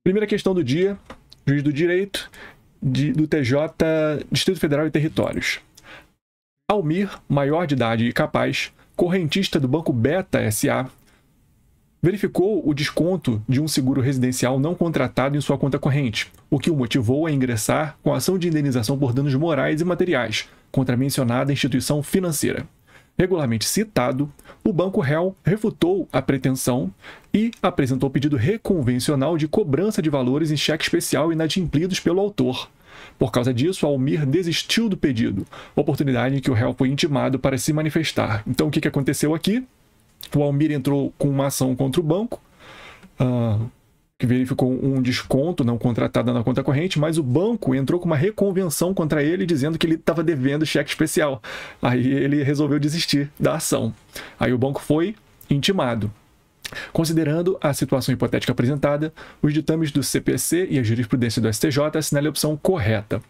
Primeira questão do dia, juiz do direito do TJ, Distrito Federal e Territórios. Almir, maior de idade e capaz, correntista do Banco Beta S.A., verificou o desconto de um seguro residencial não contratado em sua conta corrente, o que o motivou a ingressar com ação de indenização por danos morais e materiais contra a mencionada instituição financeira. Regularmente citado, o banco réu refutou a pretensão e apresentou pedido reconvencional de cobrança de valores em cheque especial inadimplidos pelo autor. Por causa disso, Almir desistiu do pedido, oportunidade em que o réu foi intimado para se manifestar. Então, o que aconteceu aqui? O Almir entrou com uma ação contra o banco, que verificou um desconto não contratado na conta corrente, mas o banco entrou com uma reconvenção contra ele, dizendo que ele estava devendo cheque especial. Aí ele resolveu desistir da ação. Aí o banco foi intimado. Considerando a situação hipotética apresentada, os ditames do CPC e a jurisprudência do STJ assinalem a opção correta.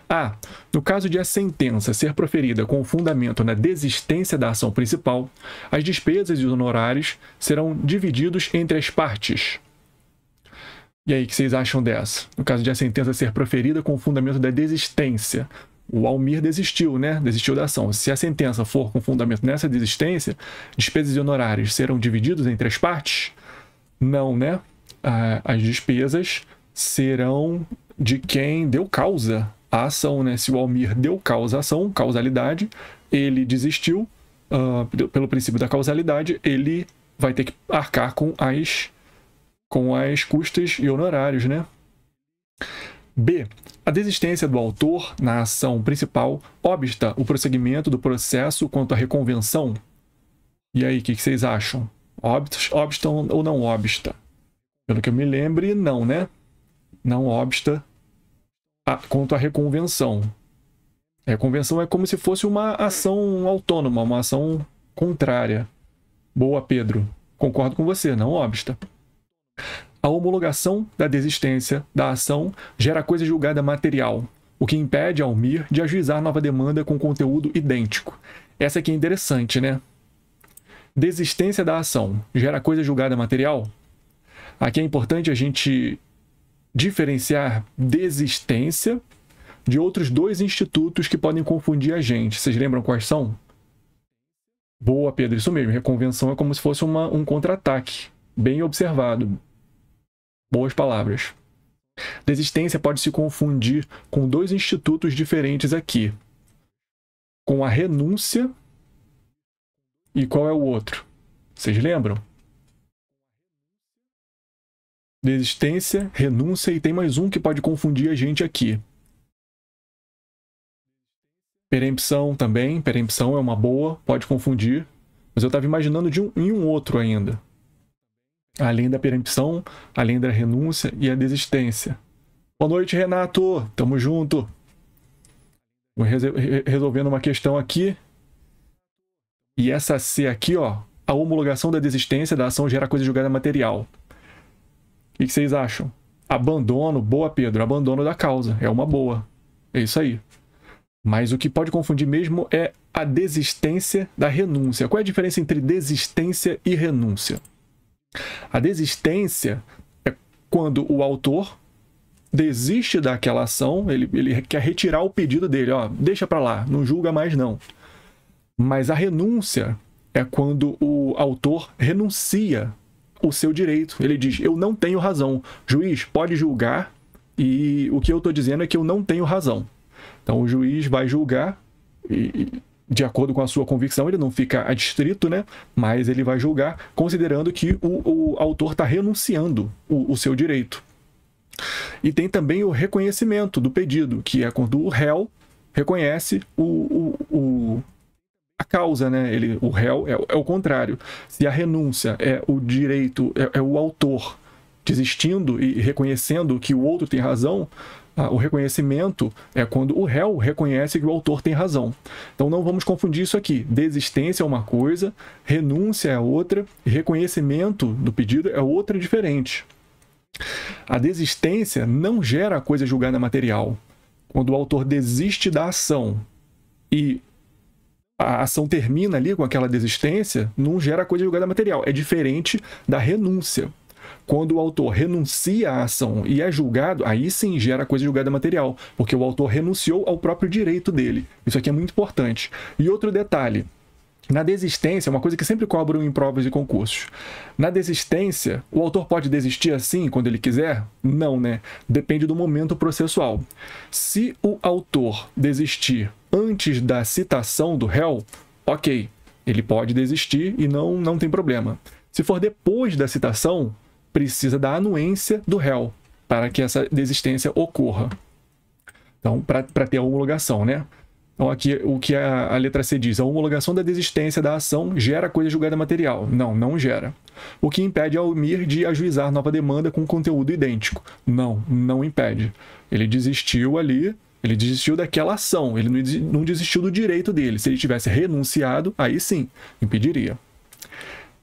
A. No caso de a sentença ser proferida com fundamento na desistência da ação principal, as despesas e os honorários serão divididos entre as partes. E aí, o que vocês acham dessa? No caso de a sentença ser proferida com fundamento da desistência, o Almir desistiu, né? Desistiu da ação. Se a sentença for com fundamento nessa desistência, despesas e honorários serão divididos entre as partes? Não, né? As despesas serão de quem deu causa à ação, né? Se o Almir deu causa à ação, causalidade, ele desistiu, pelo princípio da causalidade, ele vai ter que arcar com as custas e honorários, né? B. A desistência do autor na ação principal obsta o prosseguimento do processo quanto à reconvenção? E aí, o que vocês acham? Obsta ou não obsta? Pelo que eu me lembre, não, né? Não obsta quanto à reconvenção. A reconvenção é como se fosse uma ação autônoma, uma ação contrária. Boa, Pedro. Concordo com você, não obsta. A homologação da desistência da ação gera coisa julgada material, o que impede Almir de ajuizar nova demanda com conteúdo idêntico. Essa aqui é interessante, né? Desistência da ação gera coisa julgada material? Aqui é importante a gente diferenciar desistência de outros dois institutos que podem confundir a gente. Vocês lembram quais são? Boa, Pedro, isso mesmo. Reconvenção é como se fosse um contra-ataque. Bem observado. Boas palavras. Desistência pode se confundir com dois institutos diferentes aqui. Com a renúncia e qual é o outro? Vocês lembram? Desistência, renúncia e tem mais um que pode confundir a gente aqui. Perempção também. Perempção é uma boa, pode confundir. Mas eu estava imaginando em um outro ainda. Além da perempção, além da renúncia e a desistência. Boa noite, Renato. Tamo junto. Vou resolvendo uma questão aqui. E essa C aqui, ó. A homologação da desistência da ação gera coisa julgada material. O que vocês acham? Abandono. Boa, Pedro. Abandono da causa. É uma boa. É isso aí. Mas o que pode confundir mesmo é a desistência da renúncia. Qual é a diferença entre desistência e renúncia? A desistência é quando o autor desiste daquela ação, ele quer retirar o pedido dele, ó, deixa para lá, não julga mais não. Mas a renúncia é quando o autor renuncia o seu direito. Ele diz, eu não tenho razão. Juiz, pode julgar e o que eu estou dizendo é que eu não tenho razão. Então o juiz vai julgar e de acordo com a sua convicção, ele não fica adstrito, né? Mas ele vai julgar considerando que o autor está renunciando o seu direito. E tem também o reconhecimento do pedido, que é quando o réu reconhece a causa, né? O réu é o contrário. Se a renúncia é o direito, é o autor desistindo e reconhecendo que o outro tem razão, o reconhecimento é quando o réu reconhece que o autor tem razão. Então não vamos confundir isso aqui. Desistência é uma coisa, renúncia é outra, e reconhecimento do pedido é outra diferente. A desistência não gera coisa julgada material. Quando o autor desiste da ação e a ação termina ali com aquela desistência, não gera coisa julgada material. É diferente da renúncia. Quando o autor renuncia à ação e é julgado, aí sim gera coisa julgada material, porque o autor renunciou ao próprio direito dele. Isso aqui é muito importante. E outro detalhe, na desistência, uma coisa que sempre cobram em provas e concursos. Na desistência, o autor pode desistir assim quando ele quiser? Não, né? Depende do momento processual. Se o autor desistir antes da citação do réu, ok, ele pode desistir e não tem problema. Se for depois da citação, precisa da anuência do réu para que essa desistência ocorra. Então, para ter a homologação, né? Então, aqui o que a letra C diz, a homologação da desistência da ação gera coisa julgada material. Não gera. O que impede a Almir de ajuizar nova demanda com conteúdo idêntico. Não impede. Ele desistiu ali, ele desistiu daquela ação, ele não desistiu do direito dele. Se ele tivesse renunciado, aí sim, impediria.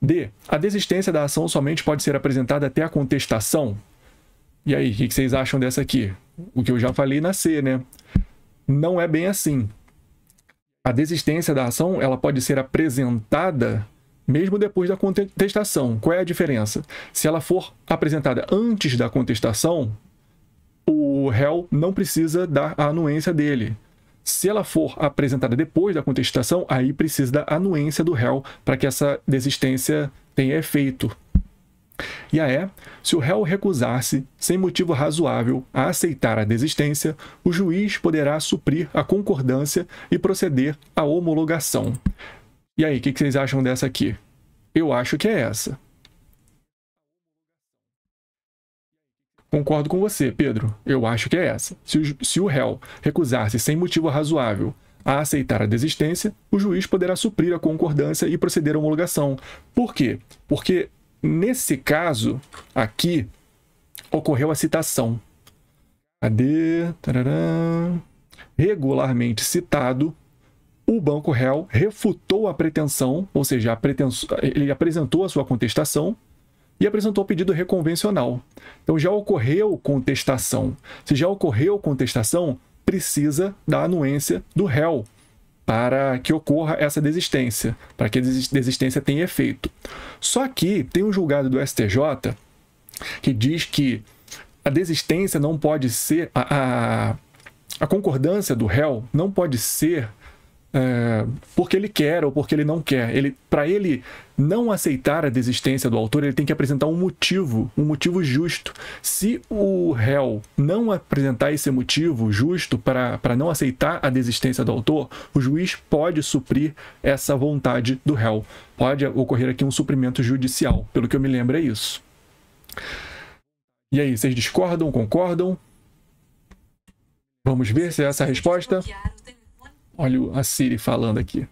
D. A desistência da ação somente pode ser apresentada até a contestação. E aí, o que vocês acham dessa aqui? O que eu já falei na C, né? Não é bem assim. A desistência da ação ela pode ser apresentada mesmo depois da contestação. Qual é a diferença? Se ela for apresentada antes da contestação, o réu não precisa dar a anuência dele. Se ela for apresentada depois da contestação, aí precisa da anuência do réu para que essa desistência tenha efeito. E a E, se o réu recusar-se, sem motivo razoável, a aceitar a desistência, o juiz poderá suprir a concordância e proceder à homologação. E aí, o que vocês acham dessa aqui? Eu acho que é essa. Concordo com você, Pedro. Eu acho que é essa. Se o réu recusar-se sem motivo razoável a aceitar a desistência, o juiz poderá suprir a concordância e proceder à homologação. Por quê? Porque nesse caso, aqui, ocorreu a citação. Cadê? Tarará. Regularmente citado, o banco réu refutou a pretensão, ou seja, ele apresentou a sua contestação e apresentou o pedido reconvencional. Então, já ocorreu contestação. Se já ocorreu contestação, precisa da anuência do réu para que ocorra essa desistência, para que a desistência tenha efeito. Só que tem um julgado do STJ que diz que a desistência não pode ser, a concordância do réu não pode ser porque ele quer ou porque ele não quer. Para ele não aceitar a desistência do autor, ele tem que apresentar um motivo justo. Se o réu não apresentar esse motivo justo para não aceitar a desistência do autor, o juiz pode suprir essa vontade do réu. Pode ocorrer aqui um suprimento judicial. Pelo que eu me lembro, é isso. E aí, vocês discordam, concordam? Vamos ver se é essa a resposta. Olha a Siri falando aqui.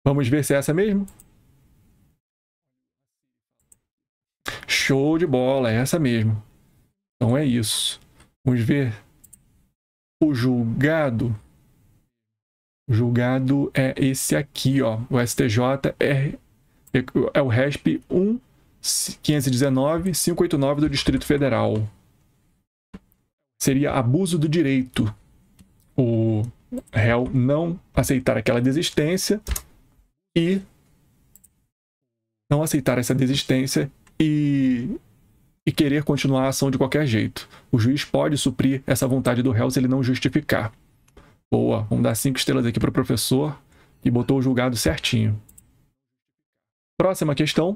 Vamos ver se é essa mesmo? Show de bola, é essa mesmo. Então é isso. Vamos ver o julgado. O julgado é esse aqui, ó. O STJ é o RESP 1.519.589 do Distrito Federal. Seria abuso do direito. O réu não aceitar aquela desistência e não aceitar essa desistência e querer continuar a ação de qualquer jeito. O juiz pode suprir essa vontade do réu se ele não justificar. Boa, vamos dar 5 estrelas aqui para o professor que botou o julgado certinho. Próxima questão.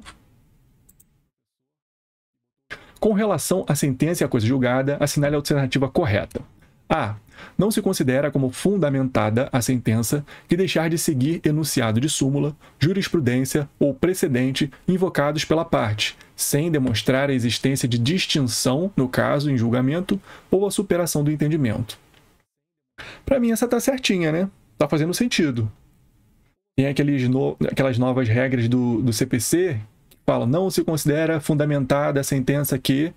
Com relação à sentença e à coisa julgada, assinale a alternativa correta. A. Não se considera como fundamentada a sentença que deixar de seguir enunciado de súmula, jurisprudência ou precedente invocados pela parte, sem demonstrar a existência de distinção, no caso, em julgamento, ou a superação do entendimento. Para mim, essa tá certinha, né? Tá fazendo sentido. Tem aquelas novas regras do CPC que falam, não se considera fundamentada a sentença que...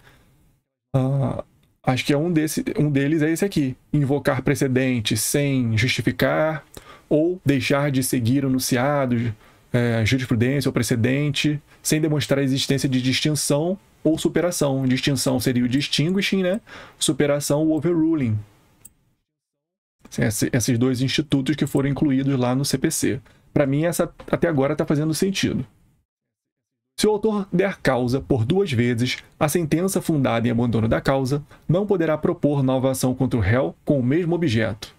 acho que é um deles é esse aqui. Invocar precedente sem justificar ou deixar de seguir o enunciado, jurisprudência ou precedente, sem demonstrar a existência de distinção ou superação. Distinção seria o distinguishing, né? Superação, o overruling. Esses dois institutos que foram incluídos lá no CPC. Para mim, essa até agora está fazendo sentido. Se o autor der causa por 2 vezes, a sentença fundada em abandono da causa não poderá propor nova ação contra o réu com o mesmo objeto.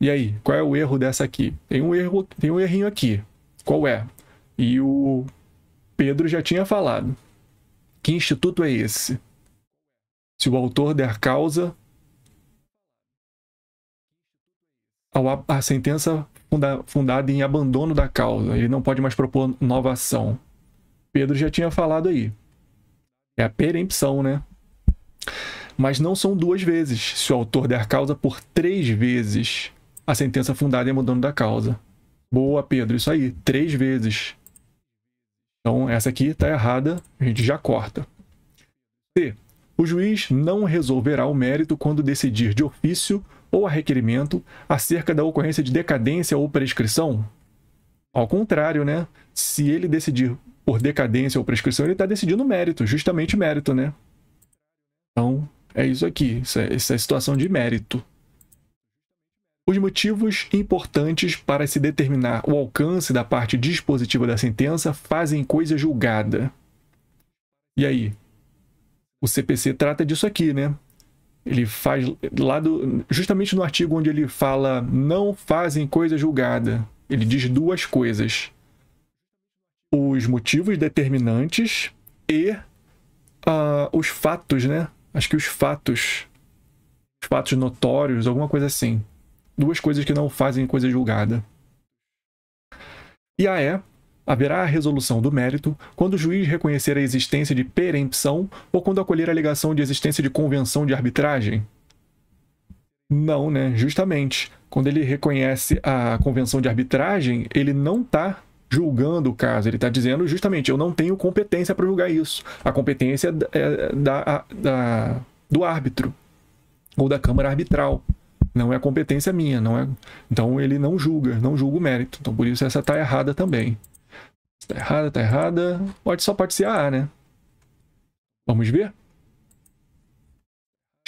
E aí, qual é o erro dessa aqui? Tem um errinho aqui. Qual é? E o Pedro já tinha falado. Que instituto é esse? Se o autor der causa, a sentença fundada em abandono da causa, ele não pode mais propor nova ação. Pedro já tinha falado aí. É a perempção, né? Mas não são 2 vezes. Se o autor der causa por 3 vezes, a sentença fundada em abandono da causa. Boa, Pedro, isso aí, 3 vezes. Então, essa aqui está errada, a gente já corta. C. O juiz não resolverá o mérito quando decidir de ofício ou a requerimento acerca da ocorrência de decadência ou prescrição? Ao contrário, né? Se ele decidir por decadência ou prescrição, ele está decidindo mérito, justamente mérito, né? Então, é isso aqui, essa é a situação de mérito. Os motivos importantes para se determinar o alcance da parte dispositiva da sentença fazem coisa julgada. E aí? O CPC trata disso aqui, né? Ele faz justamente no artigo onde ele fala não fazem coisa julgada. Ele diz 2 coisas. Os motivos determinantes e os fatos, né? Acho que os fatos notórios, alguma coisa assim. 2 coisas que não fazem coisa julgada. E a E. Haverá a resolução do mérito quando o juiz reconhecer a existência de perempção ou quando acolher a alegação de existência de convenção de arbitragem? Não, né? Justamente. Quando ele reconhece a convenção de arbitragem, ele não está julgando o caso. Ele está dizendo justamente, eu não tenho competência para julgar isso. A competência é do árbitro ou da Câmara Arbitral. Não é competência minha. Não é... Então ele não julga o mérito. Então por isso essa está errada também. Tá errada. Só pode ser a A, né? Vamos ver?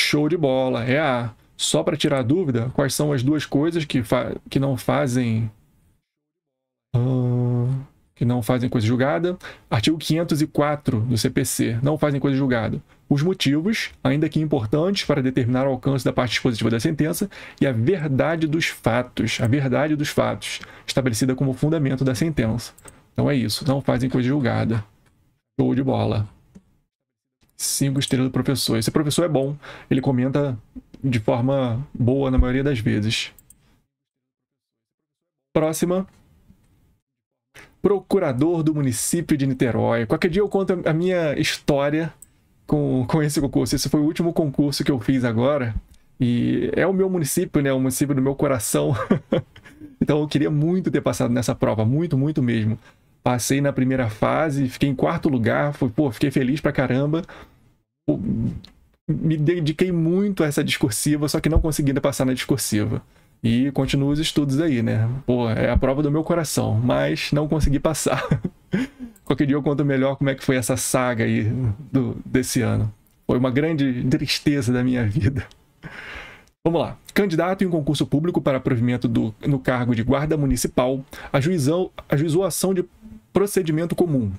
Show de bola, é a A. Só para tirar a dúvida, quais são as 2 coisas que não fazem coisa julgada? Artigo 504 do CPC, não fazem coisa julgada. Os motivos, ainda que importantes para determinar o alcance da parte dispositiva da sentença, e a verdade dos fatos, estabelecida como fundamento da sentença. Então é isso, não fazem coisa julgada. Show de bola. 5 estrelas do professor. Esse professor é bom, ele comenta de forma boa na maioria das vezes. Próxima. Procurador do município de Niterói. Qualquer dia eu conto a minha história com esse concurso. Esse foi o último concurso que eu fiz agora. E é o meu município, né? O município do meu coração. Então eu queria muito ter passado nessa prova. Muito, muito mesmo. Passei na primeira fase, fiquei em 4º lugar. Fiquei feliz pra caramba. Me dediquei muito a essa discursiva, só que não consegui ainda passar na discursiva. E continuo os estudos aí, né? É a prova do meu coração, mas não consegui passar. Qualquer dia eu conto melhor como é que foi essa saga aí desse ano. Foi uma grande tristeza da minha vida. Vamos lá. Candidato em concurso público para provimento no cargo de guarda municipal ajuizou ação de procedimento comum,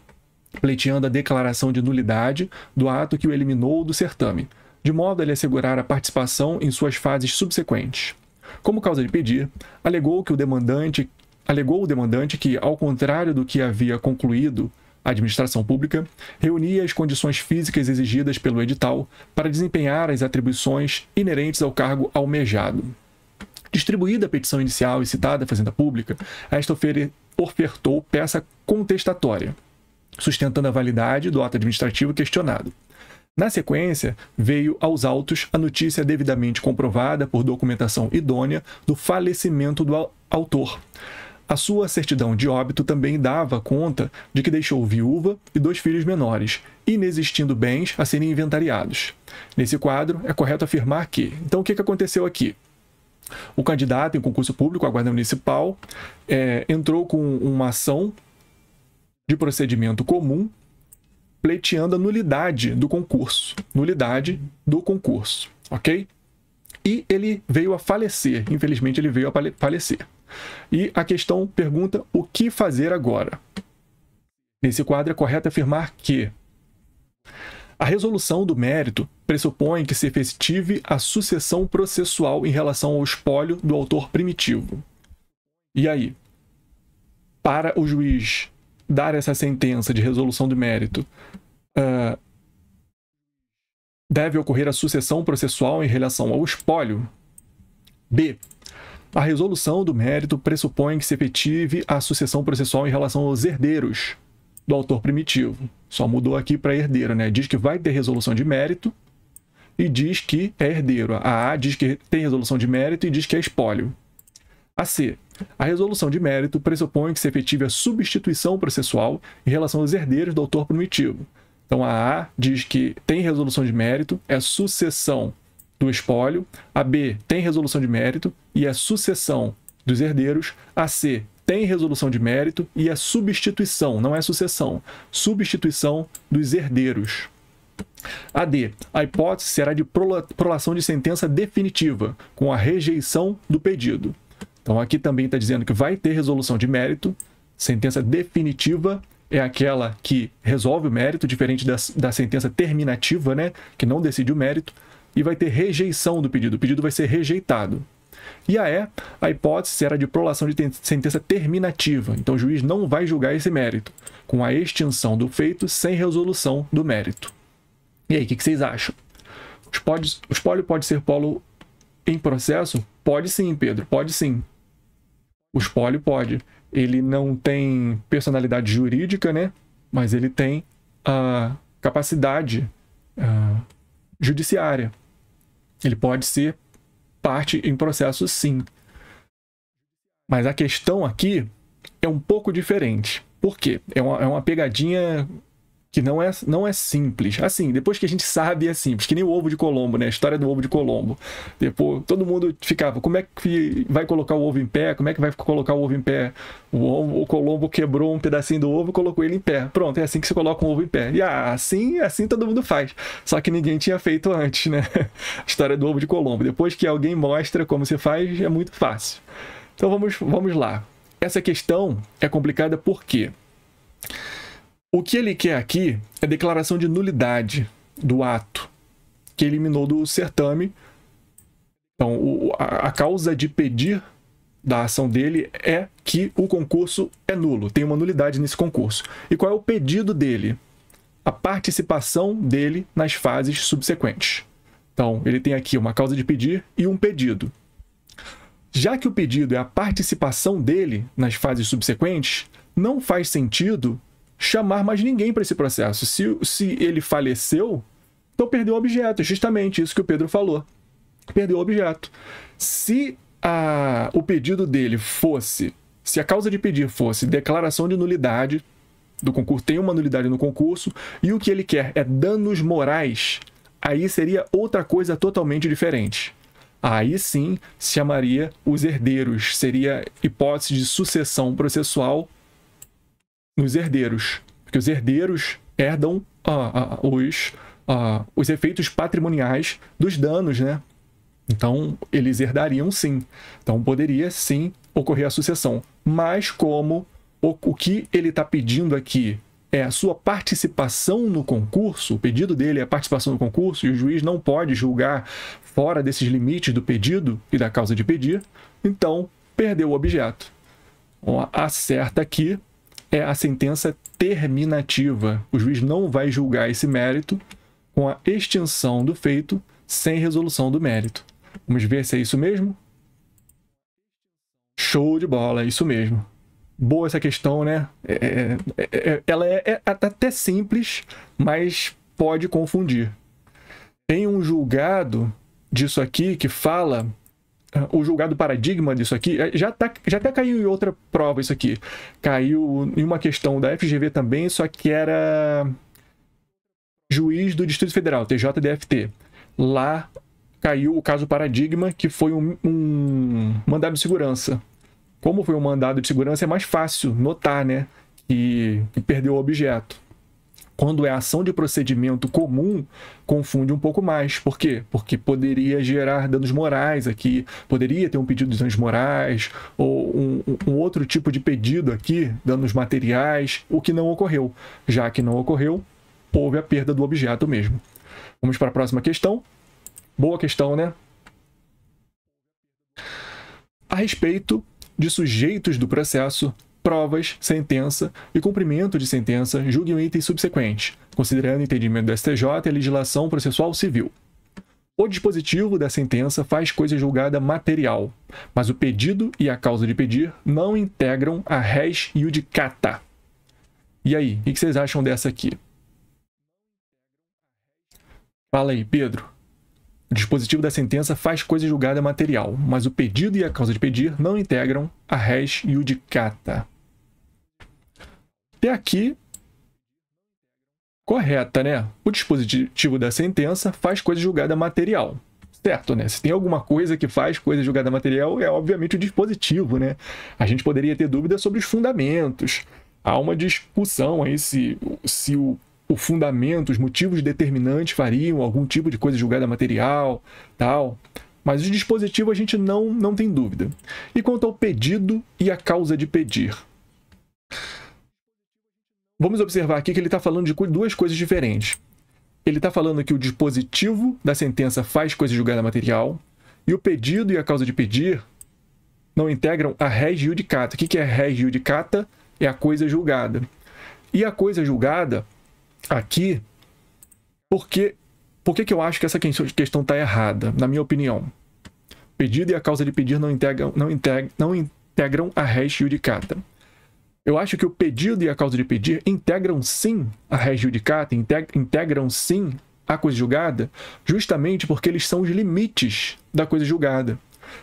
pleiteando a declaração de nulidade do ato que o eliminou do certame, de modo a lhe assegurar a participação em suas fases subsequentes. Como causa de pedir, alegou o demandante que, ao contrário do que havia concluído a administração pública, reunia as condições físicas exigidas pelo edital para desempenhar as atribuições inerentes ao cargo almejado. Distribuída a petição inicial e citada à Fazenda Pública, esta ofertou peça contestatória, sustentando a validade do ato administrativo questionado. Na sequência, veio aos autos a notícia devidamente comprovada por documentação idônea do falecimento do autor. A sua certidão de óbito também dava conta de que deixou viúva e 2 filhos menores, inexistindo bens a serem inventariados. Nesse quadro, é correto afirmar que... Então, o que aconteceu aqui? O candidato em concurso público, a Guarda Municipal, entrou com uma ação de procedimento comum, pleiteando a nulidade do concurso. Ok? E ele veio a falecer. Infelizmente, ele veio a falecer. E a questão pergunta o que fazer agora. Nesse quadro, é correto afirmar que a resolução do mérito pressupõe que se efetive a sucessão processual em relação ao espólio do autor primitivo. E aí, para o juiz dar essa sentença de resolução do mérito, deve ocorrer a sucessão processual em relação ao espólio? B. A resolução do mérito pressupõe que se efetive a sucessão processual em relação aos herdeiros do autor primitivo. Só mudou aqui para herdeiro, né? Diz que vai ter resolução de mérito e diz que é herdeiro. A A diz que tem resolução de mérito e diz que é espólio. A C. A resolução de mérito pressupõe que se efetive a substituição processual em relação aos herdeiros do autor primitivo. Então, a A diz que tem resolução de mérito, é sucessão do espólio. A B tem resolução de mérito e é sucessão dos herdeiros. A C tem resolução de mérito e é substituição, não é sucessão, substituição dos herdeiros. A D. A hipótese será de prolação de sentença definitiva, com a rejeição do pedido. Então, aqui também está dizendo que vai ter resolução de mérito. Sentença definitiva é aquela que resolve o mérito, diferente da sentença terminativa, né, que não decide o mérito. E vai ter rejeição do pedido. O pedido vai ser rejeitado. E a E, a hipótese será de prolação de sentença terminativa. Então, o juiz não vai julgar esse mérito, com a extinção do feito sem resolução do mérito. E aí, o que vocês acham? O espólio pode ser polo em processo? Pode sim, Pedro, pode sim. O espólio pode. Ele não tem personalidade jurídica, né? Mas ele tem a capacidade judiciária. Ele pode ser parte em processo, sim. Mas a questão aqui é um pouco diferente. Por quê? É uma pegadinha que não é simples. Assim, depois que a gente sabe, é simples. Que nem o ovo de Colombo, né? A história do ovo de Colombo. Depois, todo mundo ficava, como é que vai colocar o ovo em pé? Como é que vai colocar o ovo em pé? O Colombo quebrou um pedacinho do ovo e colocou ele em pé. Pronto, é assim que se coloca um ovo em pé. E assim todo mundo faz. Só que ninguém tinha feito antes, né? A história do ovo de Colombo. Depois que alguém mostra como se faz, é muito fácil. Então vamos lá. Essa questão é complicada por quê? O que ele quer aqui é declaração de nulidade do ato que eliminou do certame. Então, a causa de pedir da ação dele é que o concurso é nulo, tem uma nulidade nesse concurso. E qual é o pedido dele? A participação dele nas fases subsequentes. Então, ele tem aqui uma causa de pedir e um pedido. Já que o pedido é a participação dele nas fases subsequentes, não faz sentido chamar mais ninguém para esse processo. Se ele faleceu, então perdeu o objeto. Justamente isso que o Pedro falou. Perdeu o objeto. Se o pedido dele fosse, se a causa de pedir fosse declaração de nulidade do concurso, tem uma nulidade no concurso, e o que ele quer é danos morais, aí seria outra coisa totalmente diferente. Aí sim se chamaria os herdeiros, seria hipótese de sucessão processual nos herdeiros, porque os herdeiros herdam os efeitos patrimoniais dos danos, né? Então, eles herdariam sim. Então, poderia sim ocorrer a sucessão. Mas como o que ele está pedindo aqui é a sua participação no concurso, o pedido dele é a participação no concurso, e o juiz não pode julgar fora desses limites do pedido e da causa de pedir, então, perdeu o objeto. Então, a certa aqui é a sentença terminativa. O juiz não vai julgar esse mérito com a extinção do feito sem resolução do mérito. Vamos ver se é isso mesmo? Show de bola, é isso mesmo. Boa essa questão, né? Ela é até simples, mas pode confundir. Tem um julgado disso aqui que fala... O julgado paradigma disso aqui, já até caiu em outra prova isso aqui. Caiu em uma questão da FGV também, só que era juiz do Distrito Federal, TJDFT. Lá caiu o caso paradigma, que foi um mandado de segurança. Como foi um mandado de segurança, é mais fácil notar, né, que perdeu o objeto. Quando é ação de procedimento comum, confunde um pouco mais. Por quê? Porque poderia gerar danos morais aqui, poderia ter um pedido de danos morais, ou um outro tipo de pedido aqui, danos materiais, o que não ocorreu. Já que não ocorreu, houve a perda do objeto mesmo. Vamos para a próxima questão. Boa questão, né? A respeito de sujeitos do processo, provas, sentença e cumprimento de sentença, julgue um item subsequente, considerando o entendimento do STJ e a legislação processual civil. O dispositivo da sentença faz coisa julgada material, mas o pedido e a causa de pedir não integram a res iudicata. E aí, o que vocês acham dessa aqui? Fala aí, Pedro. O dispositivo da sentença faz coisa julgada material, mas o pedido e a causa de pedir não integram a res iudicata. Até aqui, correta, né? O dispositivo da sentença faz coisa julgada material. Certo, né? Se tem alguma coisa que faz coisa julgada material, é obviamente o dispositivo, né? A gente poderia ter dúvidas sobre os fundamentos. Há uma discussão aí se o fundamento, os motivos determinantes fariam algum tipo de coisa julgada material, tal. Mas o dispositivo a gente não tem dúvida. E quanto ao pedido e a causa de pedir? Vamos observar aqui que ele está falando de duas coisas diferentes. Ele está falando que o dispositivo da sentença faz coisa julgada material e o pedido e a causa de pedir não integram a res iudicata. O que é res iudicata? É a coisa julgada. E a coisa julgada, aqui, por que eu acho que essa questão está errada, na minha opinião? Pedido e a causa de pedir não integram a res iudicata. Eu acho que o pedido e a causa de pedir integram sim a res iudicata, integram sim a coisa julgada, justamente porque eles são os limites da coisa julgada.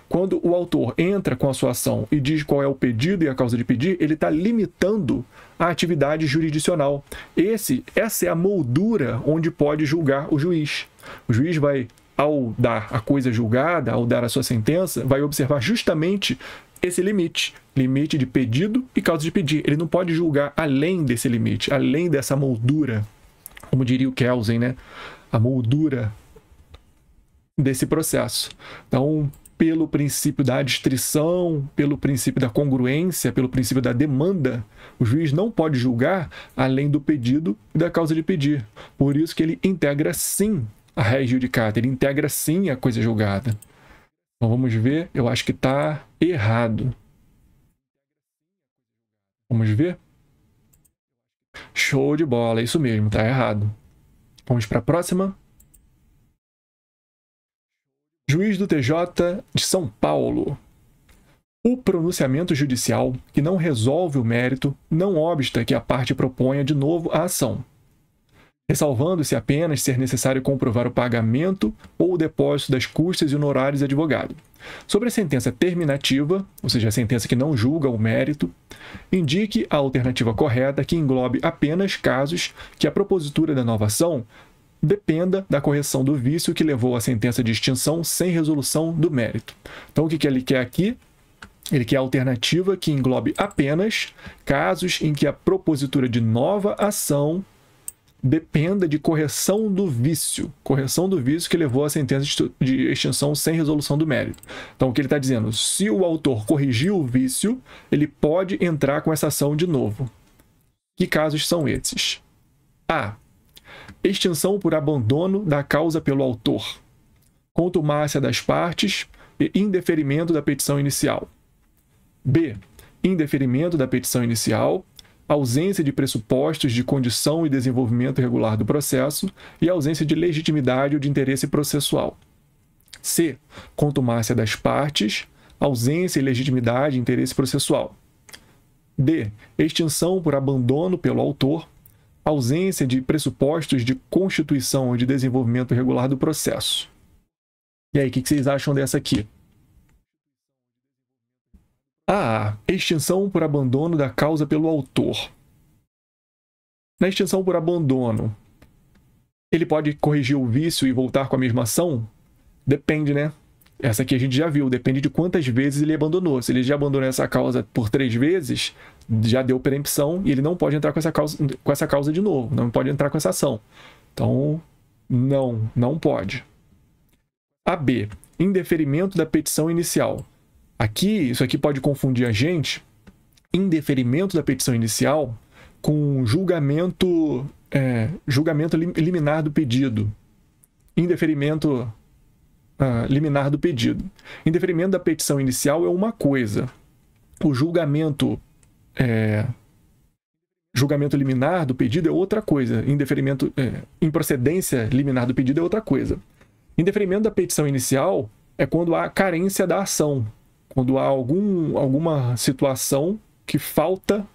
Quando o autor entra com a sua ação e diz qual é o pedido e a causa de pedir, ele está limitando a atividade jurisdicional. Essa é a moldura onde pode julgar o juiz. O juiz vai, ao dar a coisa julgada, ao dar a sua sentença, vai observar justamente esse limite de pedido e causa de pedir. Ele não pode julgar além desse limite, além dessa moldura, como diria o Kelsen, né? A moldura desse processo. Então, pelo princípio da adstrição, pelo princípio da congruência, pelo princípio da demanda, o juiz não pode julgar além do pedido e da causa de pedir. Por isso que ele integra sim a res iudicata, ele integra sim a coisa julgada. Então vamos ver, eu acho que está errado. Vamos ver? Show de bola, é isso mesmo, está errado. Vamos para a próxima. Juiz do TJ de São Paulo. O pronunciamento judicial que não resolve o mérito não obsta que a parte proponha de novo a ação, ressalvando-se apenas ser necessário comprovar o pagamento ou o depósito das custas e honorários de advogado. Sobre a sentença terminativa, ou seja, a sentença que não julga o mérito, indique a alternativa correta que englobe apenas casos que a propositura da nova ação dependa da correção do vício que levou à sentença de extinção sem resolução do mérito. Então, o que ele quer aqui? Ele quer a alternativa que englobe apenas casos em que a propositura de nova ação dependa de correção do vício que levou à sentença de extinção sem resolução do mérito. Então, o que ele está dizendo? Se o autor corrigiu o vício, ele pode entrar com essa ação de novo. Que casos são esses? A. Extinção por abandono da causa pelo autor, contumácia das partes e indeferimento da petição inicial. B. Indeferimento da petição inicial, ausência de pressupostos de condição e desenvolvimento regular do processo e ausência de legitimidade ou de interesse processual. C. Contumácia das partes, ausência e legitimidade e interesse processual. D. Extinção por abandono pelo autor, ausência de pressupostos de constituição ou de desenvolvimento regular do processo. E aí, o que vocês acham dessa aqui? A. Extinção por abandono da causa pelo autor. Na extinção por abandono, ele pode corrigir o vício e voltar com a mesma ação? Depende, né? Essa aqui a gente já viu, depende de quantas vezes ele abandonou. Se ele já abandonou essa causa por 3 vezes, já deu perempção e ele não pode entrar com essa causa de novo, não pode entrar com essa ação. Então, não pode. AB, indeferimento da petição inicial. Aqui, isso aqui pode confundir a gente, indeferimento da petição inicial com julgamento liminar do pedido. Indeferimento liminar do pedido. Indeferimento da petição inicial é uma coisa. O julgamento liminar do pedido é outra coisa. Improcedência liminar do pedido é outra coisa. Indeferimento da petição inicial é quando há carência da ação, quando há alguma situação que falta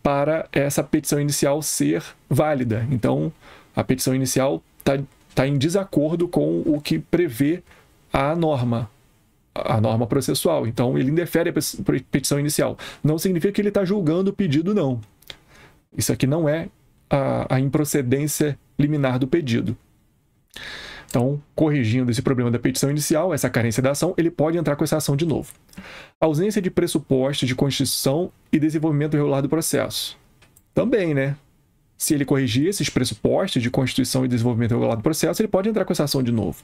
para essa petição inicial ser válida. Então, a petição inicial está em desacordo com o que prevê a norma processual. Então, ele indefere a petição inicial. Não significa que ele está julgando o pedido, não. Isso aqui não é a improcedência liminar do pedido. Então, corrigindo esse problema da petição inicial, essa carência da ação, ele pode entrar com essa ação de novo. Ausência de pressupostos de constituição e desenvolvimento regular do processo. Também, né? Se ele corrigir esses pressupostos de constituição e desenvolvimento regular do processo, ele pode entrar com essa ação de novo.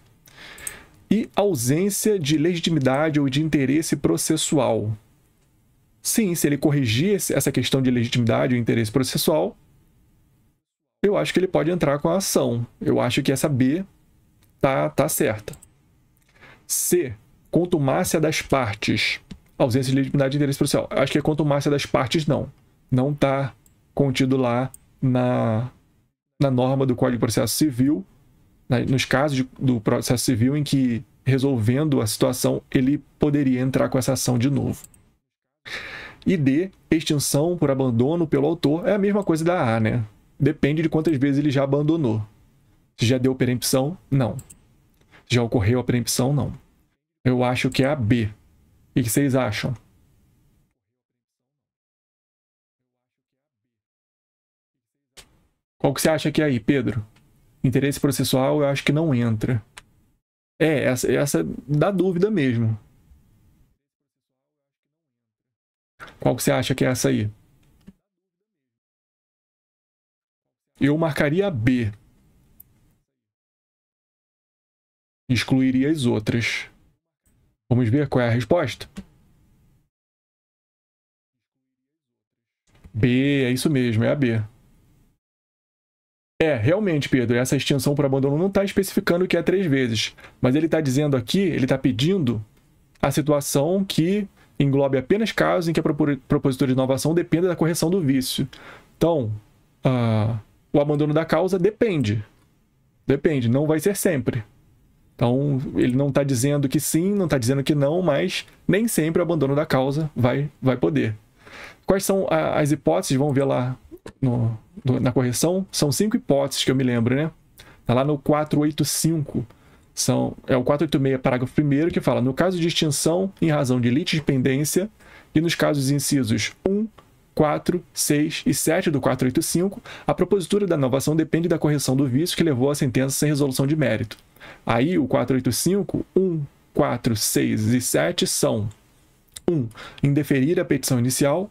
E ausência de legitimidade ou de interesse processual. Sim, se ele corrigir essa questão de legitimidade ou interesse processual, eu acho que ele pode entrar com a ação. Eu acho que essa B tá certa. C, contumácia das partes. Ausência de legitimidade e interesse processual. Acho que a contumácia das partes não está contido lá na norma do Código de Processo Civil, nos casos do processo civil em que, resolvendo a situação, ele poderia entrar com essa ação de novo. E D, extinção por abandono pelo autor, é a mesma coisa da A, né? Depende de quantas vezes ele já abandonou. Se já deu perempção, não. Se já ocorreu a perempção, não. Eu acho que é a B. O que vocês acham? Qual que você acha que é aí, Pedro? Interesse processual, eu acho que não entra. Essa dá dúvida mesmo. Qual que você acha que é essa aí? Eu marcaria a B. Excluiria as outras. Vamos ver qual é a resposta? B, é isso mesmo, é a B. Realmente, Pedro, essa extinção por abandono não está especificando que é 3 vezes. Mas ele está dizendo aqui, ele está pedindo a situação que englobe apenas casos em que a propositura de inovação dependa da correção do vício. Então, o abandono da causa depende. Depende, não vai ser sempre. Então, ele não está dizendo que sim, não está dizendo que não, mas nem sempre o abandono da causa vai poder. Quais são as hipóteses? Vamos ver lá na correção. São 5 hipóteses que eu me lembro, né? Está lá no 485. É o 486, parágrafo 1º, que fala: no caso de extinção em razão de litispendência e nos casos incisos 1, 4, 6 e 7 do 485, a propositura da inovação depende da correção do vício que levou à sentença sem resolução de mérito. Aí, o 485, 1, 4, 6 e 7 são: 1. Indeferir a petição inicial.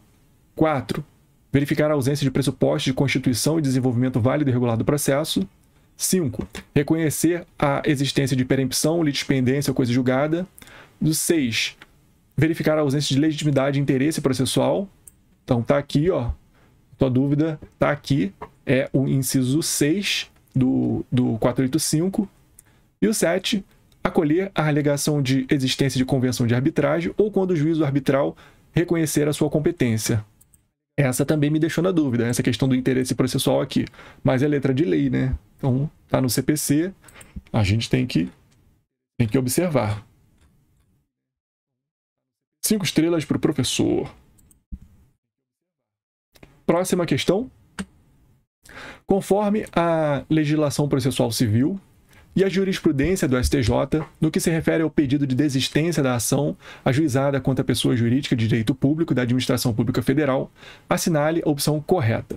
4. Verificar a ausência de pressupostos de constituição e desenvolvimento válido e regular do processo. 5. Reconhecer a existência de perempção, litispendência ou coisa julgada. 6. Verificar a ausência de legitimidade e interesse processual. Então, tá aqui, ó. Tua dúvida tá aqui. É o inciso 6 do 485. E o 7. Acolher a alegação de existência de convenção de arbitragem ou quando o juízo arbitral reconhecer a sua competência. Essa também me deixou na dúvida, essa questão do interesse processual aqui. Mas é letra de lei, né? Então, tá no CPC, a gente tem que observar. 5 estrelas para o professor. Próxima questão. Conforme a legislação processual civil e a jurisprudência do STJ, no que se refere ao pedido de desistência da ação ajuizada contra a pessoa jurídica de direito público da Administração Pública Federal, assinale a opção correta.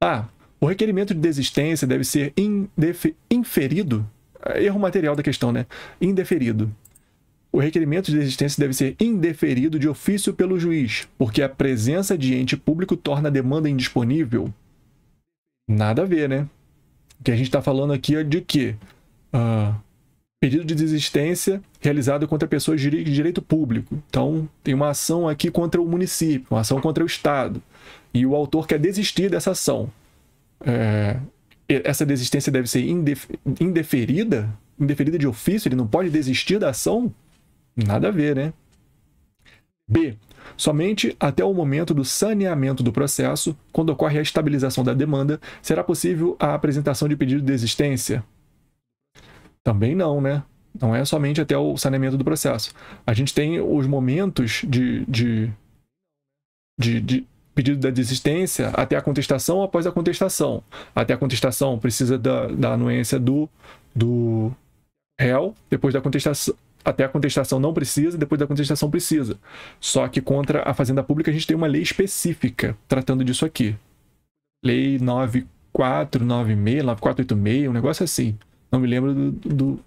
A. O requerimento de desistência deve ser inferido. Erro material da questão, né? Indeferido. o requerimento de desistência deve ser indeferido de ofício pelo juiz, porque a presença de ente público torna a demanda indisponível. Nada a ver, né? O que a gente está falando aqui é de quê? Pedido de desistência realizado contra pessoas de direito público. Então, tem uma ação aqui contra o município, uma ação contra o Estado. E o autor quer desistir dessa ação. Essa desistência deve ser indeferida de ofício, ele não pode desistir da ação? Nada a ver, né? B. Somente até o momento do saneamento do processo, quando ocorre a estabilização da demanda, será possível a apresentação de pedido de desistência? Também não, né? Não é somente até o saneamento do processo. A gente tem os momentos de pedido da desistência até a contestação ou após a contestação. Até a contestação precisa da anuência do réu, depois da contestação. Até a contestação não precisa, depois da contestação precisa. Só que contra a Fazenda Pública a gente tem uma lei específica tratando disso aqui. Lei 9496, 9486, um negócio assim. Não me lembro do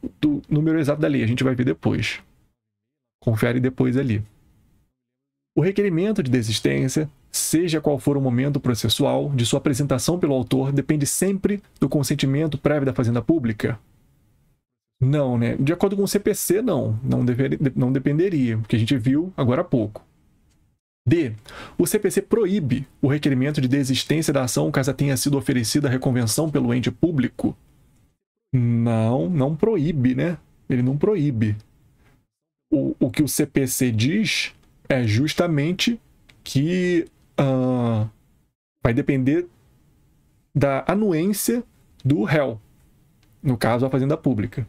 número exato da lei, a gente vai ver depois. Confere depois ali. O requerimento de desistência, seja qual for o momento processual de sua apresentação pelo autor, depende sempre do consentimento prévio da Fazenda Pública? Não, né? De acordo com o CPC, não dependeria, porque a gente viu agora há pouco. D. O CPC proíbe o requerimento de desistência da ação caso tenha sido oferecida a reconvenção pelo ente público? Não proíbe, né? Ele não proíbe. O que o CPC diz é justamente que vai depender da anuência do réu, no caso a Fazenda Pública.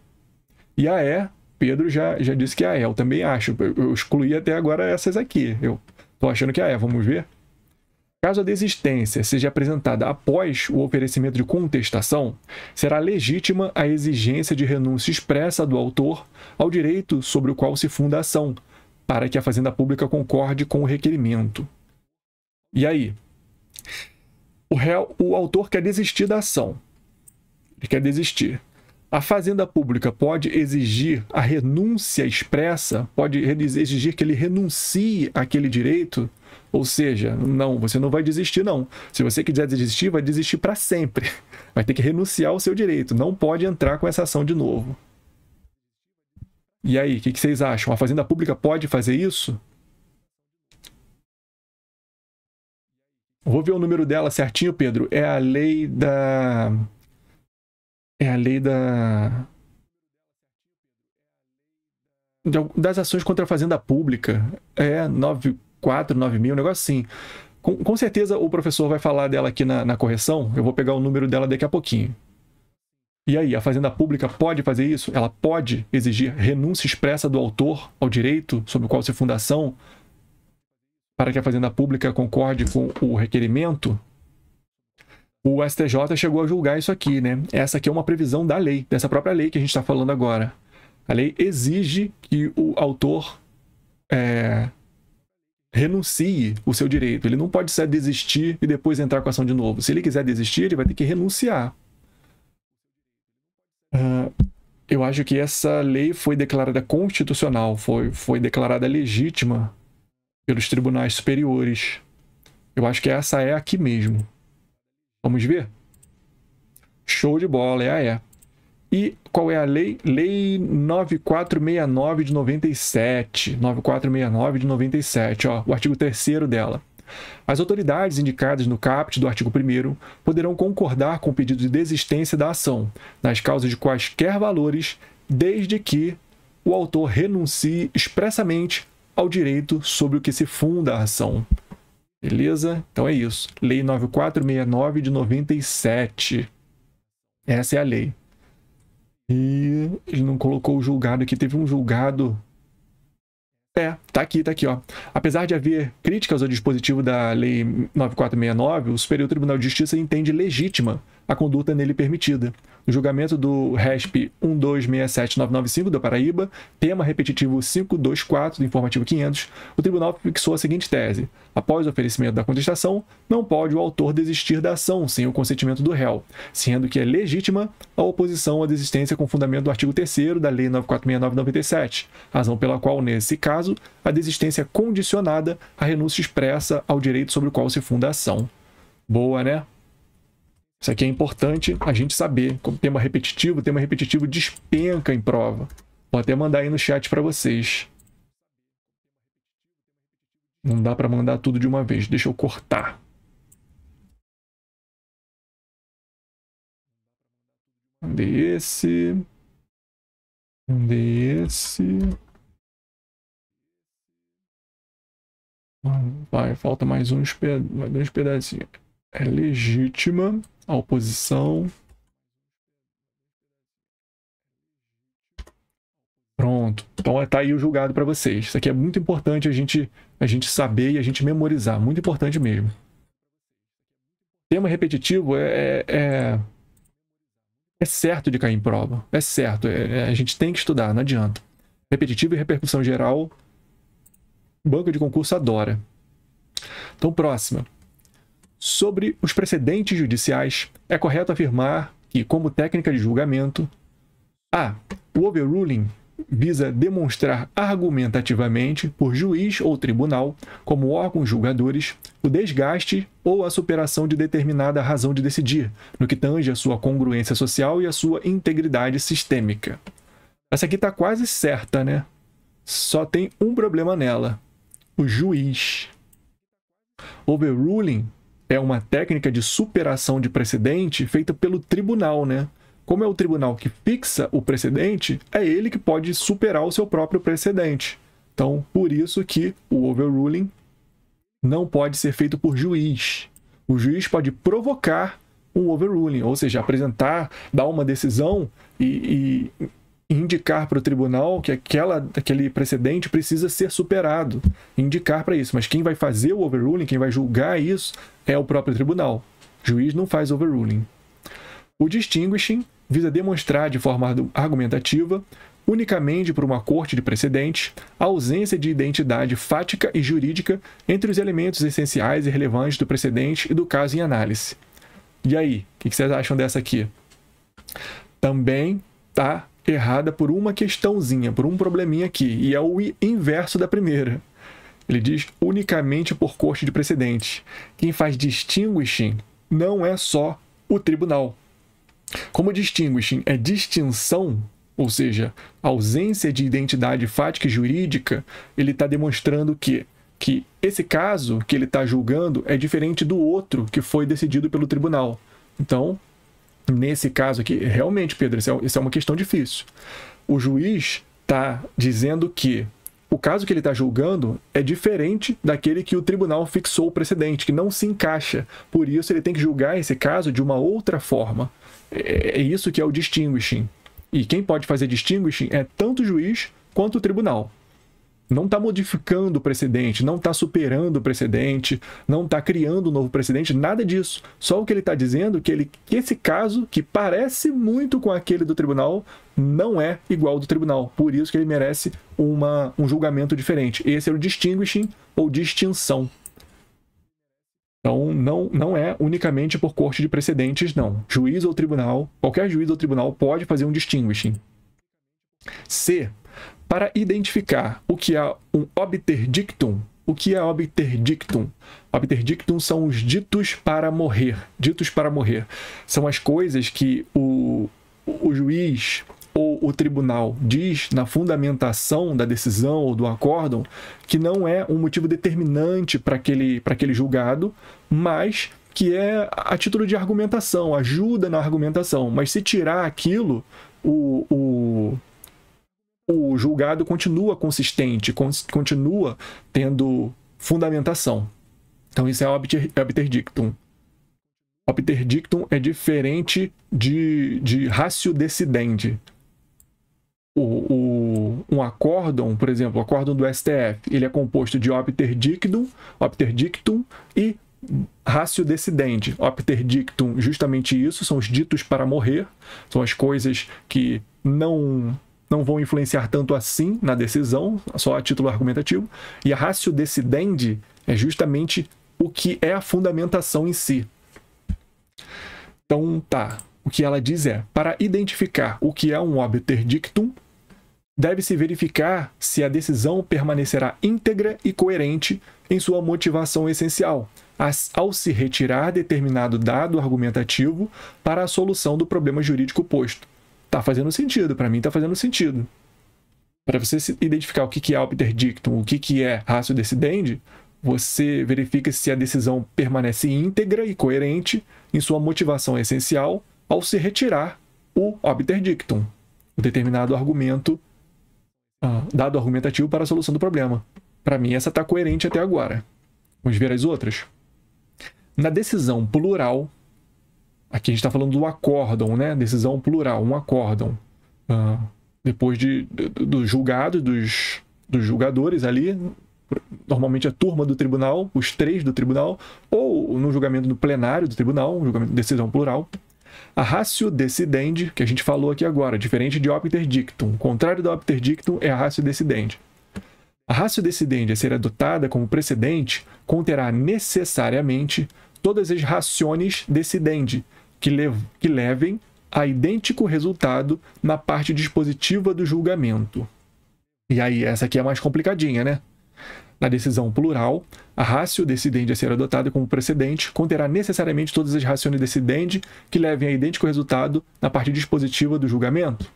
E a E, Pedro já disse que a E, eu também acho. Eu excluí até agora essas aqui. Eu tô achando que a E, vamos ver? Caso a desistência seja apresentada após o oferecimento de contestação, será legítima a exigência de renúncia expressa do autor ao direito sobre o qual se funda a ação, para que a Fazenda Pública concorde com o requerimento. E aí? O autor quer desistir da ação. Ele quer desistir. A Fazenda Pública pode exigir a renúncia expressa, pode exigir que ele renuncie àquele direito, ou seja, não, você não vai desistir não. Se você quiser desistir, vai desistir para sempre. Vai ter que renunciar ao seu direito, não pode entrar com essa ação de novo. E aí, o que vocês acham? A Fazenda Pública pode fazer isso? Vou ver o número dela certinho, Pedro. É a lei das ações contra a Fazenda Pública. É 9496, um negócio assim. Com certeza o professor vai falar dela aqui na correção. Eu vou pegar o número dela daqui a pouquinho. E aí, a Fazenda Pública pode fazer isso? Ela pode exigir renúncia expressa do autor ao direito sobre o qual se funda a ação para que a Fazenda Pública concorde com o requerimento? O STJ chegou a julgar isso aqui, né? Essa aqui é uma previsão da lei, dessa própria lei que a gente está falando agora. A lei exige que o autor renuncie o seu direito. Ele não pode só desistir e depois entrar com a ação de novo. Se ele quiser desistir, ele vai ter que renunciar. Eu acho que essa lei foi declarada constitucional, foi declarada legítima pelos tribunais superiores. Eu acho que essa é aqui mesmo. Vamos ver? Show de bola, é a E. E qual é a lei? Lei 9469 de 97. 9469 de 97, ó, o artigo 3º dela. As autoridades indicadas no caput do artigo 1º poderão concordar com o pedido de desistência da ação, nas causas de quaisquer valores, desde que o autor renuncie expressamente ao direito sobre o que se funda a ação. Beleza? Então é isso. Lei 9469 de 97. Essa é a lei. E ele não colocou o julgado aqui. Teve um julgado... tá aqui, ó. Apesar de haver críticas ao dispositivo da Lei 9469, o Superior Tribunal de Justiça entende legítima a conduta nele permitida, No julgamento do RESP 1267995 da Paraíba, tema repetitivo 524 do informativo 500, o tribunal fixou a seguinte tese: após o oferecimento da contestação, não pode o autor desistir da ação sem o consentimento do réu, sendo que é legítima a oposição à desistência com fundamento do artigo 3º da Lei 9469/97, razão pela qual, nesse caso, a desistência é condicionada à renúncia expressa ao direito sobre o qual se funda a ação. Boa, né? Isso aqui é importante a gente saber. Como tema repetitivo despenca em prova. Vou até mandar aí no chat para vocês. Não dá para mandar tudo de uma vez. Deixa eu cortar. Mandei esse. Mandei esse. Vai, falta mais uns pedacinhos. É legítima a oposição. Pronto. Então tá aí o julgado para vocês. Isso aqui é muito importante a gente saber e a gente memorizar. Muito importante mesmo. Tema repetitivo é certo de cair em prova. É certo. A gente tem que estudar, não adianta. Repetitivo e repercussão geral, banca de concurso adora. Então, próxima. Sobre os precedentes judiciais, é correto afirmar que, como técnica de julgamento, o overruling visa demonstrar argumentativamente, por juiz ou tribunal, como órgãos julgadores, o desgaste ou a superação de determinada razão de decidir, no que tange a sua congruência social e a sua integridade sistêmica. Essa aqui está quase certa, né? Só tem um problema nela: o juiz. Overruling é uma técnica de superação de precedente feita pelo tribunal, né? Como é o tribunal que fixa o precedente, é ele que pode superar o seu próprio precedente. Então, por isso que o overruling não pode ser feito por juiz. O juiz pode provocar um overruling, ou seja, apresentar, dar uma decisão e indicar para o tribunal que aquele precedente precisa ser superado, indicar para isso. Mas quem vai fazer o overruling, quem vai julgar isso, é o próprio tribunal. O juiz não faz overruling. O distinguishing visa demonstrar de forma argumentativa, unicamente por uma corte de precedentes, a ausência de identidade fática e jurídica entre os elementos essenciais e relevantes do precedente e do caso em análise. E aí, o que vocês acham dessa aqui? Também está errada por uma questãozinha, por um probleminha aqui, e é o inverso da primeira. Ele diz unicamente por corte de precedentes. Quem faz distinguishing não é só o tribunal. Como distinguishing é distinção, ou seja, ausência de identidade fática e jurídica, ele está demonstrando que esse caso que ele está julgando é diferente do outro que foi decidido pelo tribunal. Então, nesse caso aqui, realmente, Pedro, isso é uma questão difícil. O juiz está dizendo que o caso que ele está julgando é diferente daquele que o tribunal fixou o precedente, que não se encaixa. Por isso, ele tem que julgar esse caso de uma outra forma. É isso que é o distinguishing. E quem pode fazer distinguishing é tanto o juiz quanto o tribunal. Não está modificando o precedente, não está superando o precedente, não está criando um novo precedente, nada disso. Só o que ele está dizendo é que esse caso, que parece muito com aquele do tribunal, não é igual ao do tribunal. Por isso que ele merece um julgamento diferente. Esse é o distinguishing ou distinção. Então, não é unicamente por corte de precedentes, não. Juiz ou tribunal, qualquer juiz ou tribunal pode fazer um distinguishing. C. Para identificar o que é um obter dictum. O que é obter dictum? Obter dictum são os ditos para morrer. Ditos para morrer. São as coisas que o juiz ou o tribunal diz na fundamentação da decisão ou do acórdão que não é um motivo determinante para aquele julgado, mas que é a título de argumentação, ajuda na argumentação. Mas se tirar aquilo, o julgado continua consistente, continua tendo fundamentação. Então, isso é obter dictum. Obter dictum é diferente de ratio decidente. Um acórdão, por exemplo, o acórdão do STF, ele é composto de obter dictum e Ratio decidendi, opter dictum, justamente isso, são os ditos para morrer, são as coisas que não vão influenciar tanto assim na decisão, só a título argumentativo. E a ratio decidendi é justamente o que é a fundamentação em si. Então, tá. O que ela diz é, para identificar o que é um obter dictum, deve-se verificar se a decisão permanecerá íntegra e coerente em sua motivação essencial, ao se retirar determinado dado argumentativo para a solução do problema jurídico posto. Tá fazendo sentido, para mim tá fazendo sentido. Para você identificar o que é obter dictum, o que é ratio decidendi, você verifica se a decisão permanece íntegra e coerente em sua motivação essencial ao se retirar o obter dictum, o determinado argumento, dado argumentativo para a solução do problema. Para mim, essa está coerente até agora. Vamos ver as outras? Na decisão plural, aqui a gente está falando do acórdão, né? Decisão plural, um acórdão. Depois do julgado, dos julgadores ali, normalmente a turma do tribunal, os 3 do tribunal, ou no julgamento no plenário do tribunal, julgamento de decisão plural. A ratio decidendi, que a gente falou aqui agora, diferente de opter dictum. O contrário do opter dictum é a ratio decidendi. A ratio decidendi a ser adotada como precedente conterá necessariamente todas as rationes decidendi que levem a idêntico resultado na parte dispositiva do julgamento. E aí, essa aqui é mais complicadinha, né? Na decisão plural, a ratio decidendi a ser adotada como precedente conterá necessariamente todas as rationes decidendi que levem a idêntico resultado na parte dispositiva do julgamento?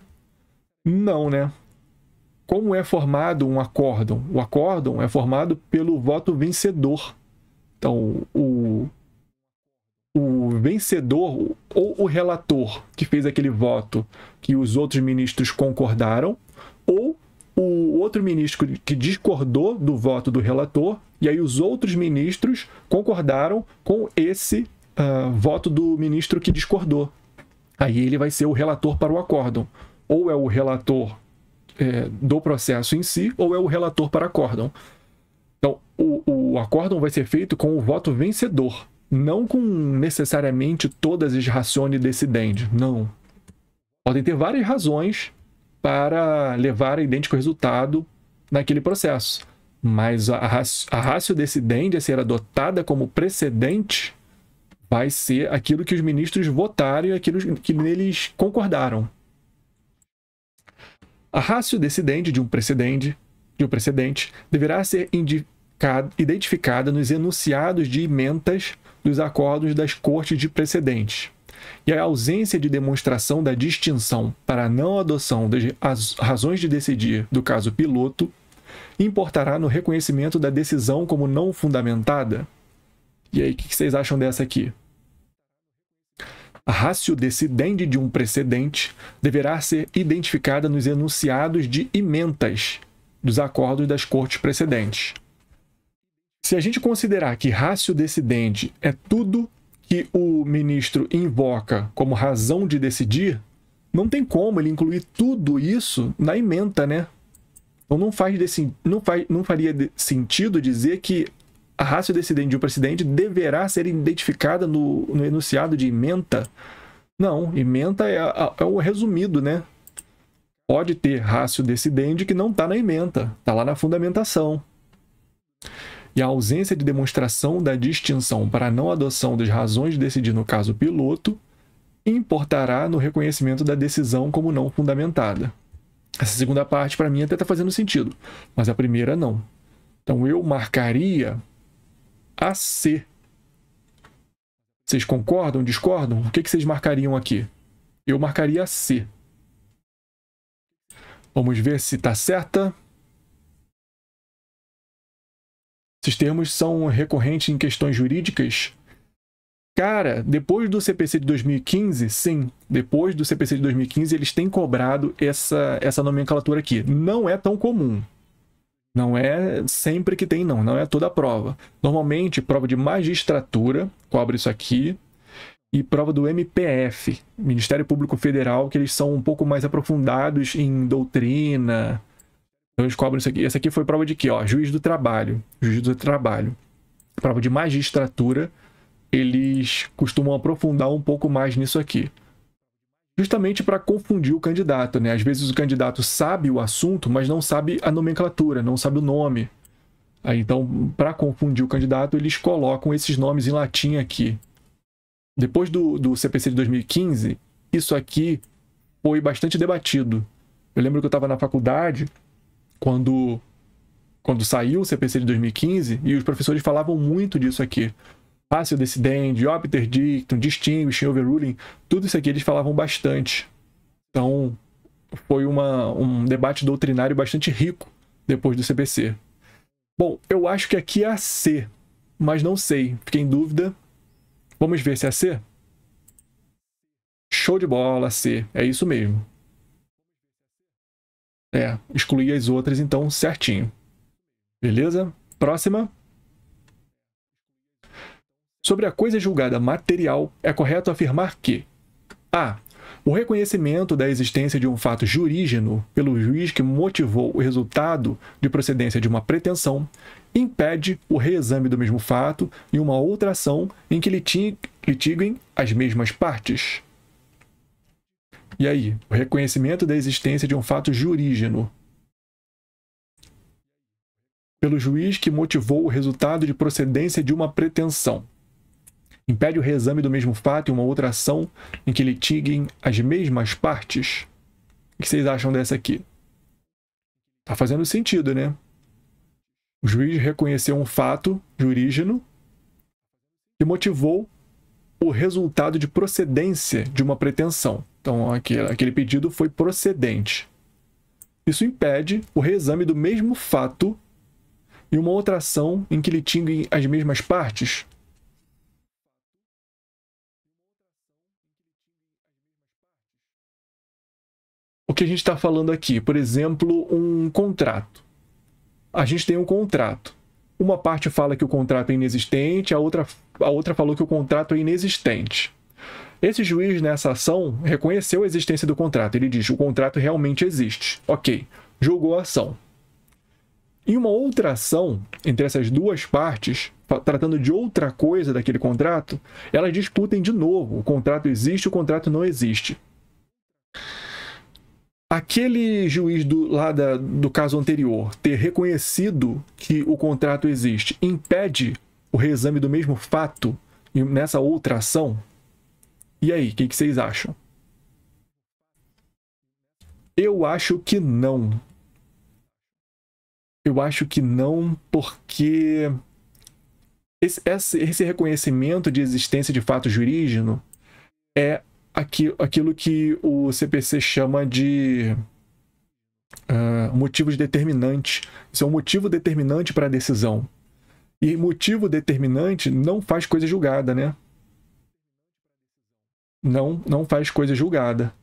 Não, né? Como é formado um acórdão? O acórdão é formado pelo voto vencedor. Então, o vencedor ou o relator que fez aquele voto que os outros ministros concordaram, ou o outro ministro que discordou do voto do relator, e aí os outros ministros concordaram com esse voto do ministro que discordou. Aí ele vai ser o relator para o acórdão. Ou é o relator do processo em si, ou é o relator para acórdão. Então, o acórdão vai ser feito com o voto vencedor, não com necessariamente todas as rationes decidendi. Não. Podem ter várias razões para levar a idêntico resultado naquele processo. Mas a ratio decidendi a ser adotada como precedente vai ser aquilo que os ministros votaram e aquilo que neles concordaram. A ratio decidendi de um precedente deverá ser identificada nos enunciados de ementas dos acordos das cortes de precedentes. E a ausência de demonstração da distinção para a não adoção das razões de decidir do caso piloto importará no reconhecimento da decisão como não fundamentada? E aí, o que vocês acham dessa aqui? A ratio decidendi de um precedente deverá ser identificada nos enunciados de ementas dos acordos das cortes precedentes. Se a gente considerar que ratio decidendi é tudo que o ministro invoca como razão de decidir, não tem como ele incluir tudo isso na ementa, né? Então não faria sentido dizer que a ratio decidendi de um precedente deverá ser identificada no enunciado de ementa. Não, ementa é o resumido, né? Pode ter ratio decidendi que não está na ementa, está lá na fundamentação. E a ausência de demonstração da distinção para a não adoção das razões de decidir no caso piloto importará no reconhecimento da decisão como não fundamentada. Essa segunda parte, para mim, até está fazendo sentido, mas a primeira não. Então, eu marcaria a C. Vocês concordam, discordam? O que vocês marcariam aqui? Eu marcaria a C. Vamos ver se está certa. Esses termos são recorrentes em questões jurídicas? Cara, depois do CPC de 2015, sim. Depois do CPC de 2015, eles têm cobrado essa nomenclatura aqui. Não é tão comum. Não é sempre que tem, não. Não é toda a prova. Normalmente, prova de magistratura cobra isso aqui. E prova do MPF, Ministério Público Federal, que eles são um pouco mais aprofundados em doutrina. Então eles cobram isso aqui. Essa aqui foi prova de quê? Ó, juiz do trabalho. Juiz do trabalho. prova de magistratura, eles costumam aprofundar um pouco mais nisso aqui. Justamente para confundir o candidato, né? Às vezes o candidato sabe o assunto, mas não sabe a nomenclatura, não sabe o nome. Aí, então, para confundir o candidato, eles colocam esses nomes em latim aqui. Depois do CPC de 2015, isso aqui foi bastante debatido. Eu lembro que eu estava na faculdade quando saiu o CPC de 2015 e os professores falavam muito disso aqui. Ratio decidendi, obiter dictum, distinguishing, overruling, tudo isso aqui eles falavam bastante. Então, foi um debate doutrinário bastante rico depois do CPC. Bom, eu acho que aqui é a C, mas não sei, fiquei em dúvida. Vamos ver se é a C? Show de bola, C, é isso mesmo. Excluir as outras, então, certinho. Beleza? Próxima. Sobre a coisa julgada material, é correto afirmar que a. O reconhecimento da existência de um fato jurígeno pelo juiz que motivou o resultado de procedência de uma pretensão impede o reexame do mesmo fato em uma outra ação em que litiguem as mesmas partes. E aí, o reconhecimento da existência de um fato jurígeno pelo juiz que motivou o resultado de procedência de uma pretensão impede o reexame do mesmo fato em uma outra ação em que litiguem as mesmas partes? O que vocês acham dessa aqui? Tá fazendo sentido, né? O juiz reconheceu um fato jurígeno que motivou o resultado de procedência de uma pretensão. Então, aquele pedido foi procedente. Isso impede o reexame do mesmo fato em uma outra ação em que litiguem as mesmas partes? O que a gente está falando aqui? Por exemplo, um contrato. A gente tem um contrato. Uma parte fala que o contrato é inexistente, a outra falou que o contrato é inexistente. Esse juiz, nessa ação, reconheceu a existência do contrato. Ele diz, o contrato realmente existe. Ok, julgou a ação. Em uma outra ação, entre essas duas partes, tratando de outra coisa daquele contrato, elas discutem de novo. O contrato existe, o contrato não existe. Aquele juiz do caso anterior ter reconhecido que o contrato existe impede o reexame do mesmo fato nessa outra ação? E aí, o que vocês acham? Eu acho que não. Eu acho que não, porque esse reconhecimento de existência de fato jurídico é aquilo que o CPC chama de motivos determinantes. Isso é um motivo determinante para a decisão. E motivo determinante não faz coisa julgada, né? Não faz coisa julgada.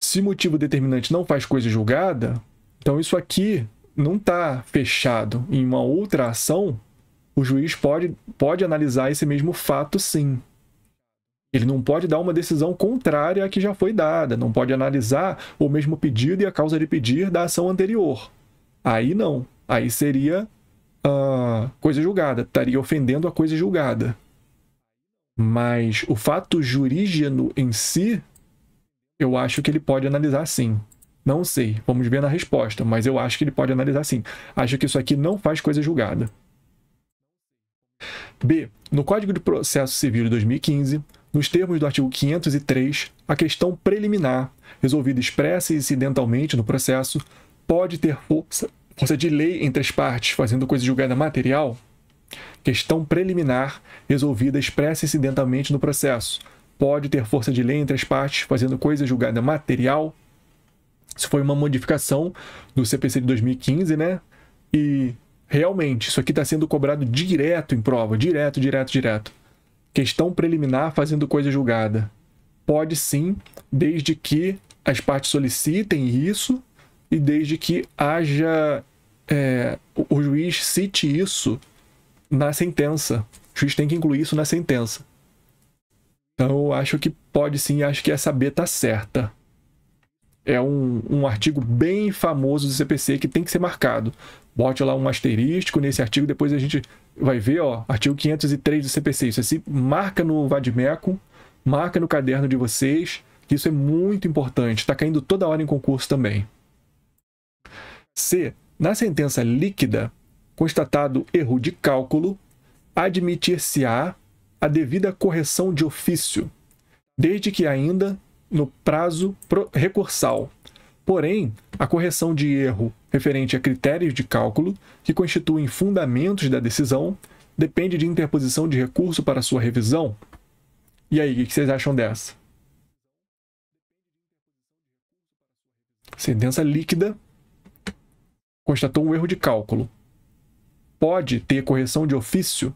Se motivo determinante não faz coisa julgada, então isso aqui não está fechado. Em uma outra ação, o juiz pode analisar esse mesmo fato, sim. Ele não pode dar uma decisão contrária à que já foi dada, não pode analisar o mesmo pedido e a causa de pedir da ação anterior. Aí não, aí seria coisa julgada, estaria ofendendo a coisa julgada. Mas o fato jurígeno em si, eu acho que ele pode analisar sim. Não sei, vamos ver na resposta, mas eu acho que ele pode analisar sim. Acho que isso aqui não faz coisa julgada. B. No Código de Processo Civil de 2015, nos termos do artigo 503, a questão preliminar, resolvida expressa e incidentalmente no processo, pode ter força de lei entre as partes, fazendo coisa julgada material? Questão preliminar, resolvida expressa e incidentalmente no processo, pode ter força de lei entre as partes, fazendo coisa julgada material? Isso foi uma modificação do CPC de 2015, né? E realmente, isso aqui está sendo cobrado direto em prova, direto. Questão preliminar fazendo coisa julgada. Pode sim, desde que as partes solicitem isso e desde que haja o juiz cite isso na sentença. O juiz tem que incluir isso na sentença. Então eu acho que pode sim, acho que essa B está certa. É um artigo bem famoso do CPC que tem que ser marcado. Bote lá um asterístico nesse artigo, depois a gente vai ver, ó, artigo 503 do CPC. Isso assim, marca no Vadmecum, marca no caderno de vocês, que isso é muito importante. Está caindo toda hora em concurso também. C. Na sentença líquida, constatado erro de cálculo, admitir-se-á a devida correção de ofício, desde que ainda no prazo recursal. Porém, a correção de erro referente a critérios de cálculo, que constituem fundamentos da decisão, depende de interposição de recurso para sua revisão. E aí, o que vocês acham dessa? Sentença líquida constatou um erro de cálculo. Pode ter correção de ofício?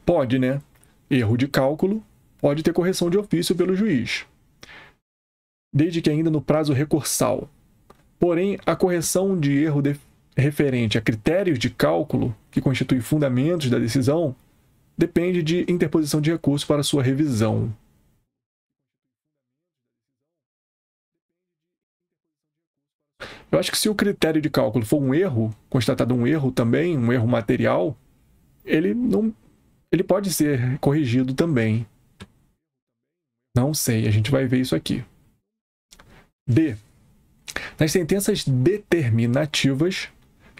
Pode, né? Erro de cálculo pode ter correção de ofício pelo juiz, desde que ainda no prazo recursal. Porém, a correção de erro referente a critérios de cálculo, que constituem fundamentos da decisão, depende de interposição de recurso para sua revisão. Eu acho que se o critério de cálculo for um erro, constatado um erro também, um erro material, ele pode ser corrigido também. Não sei, a gente vai ver isso aqui. D. Nas sentenças determinativas,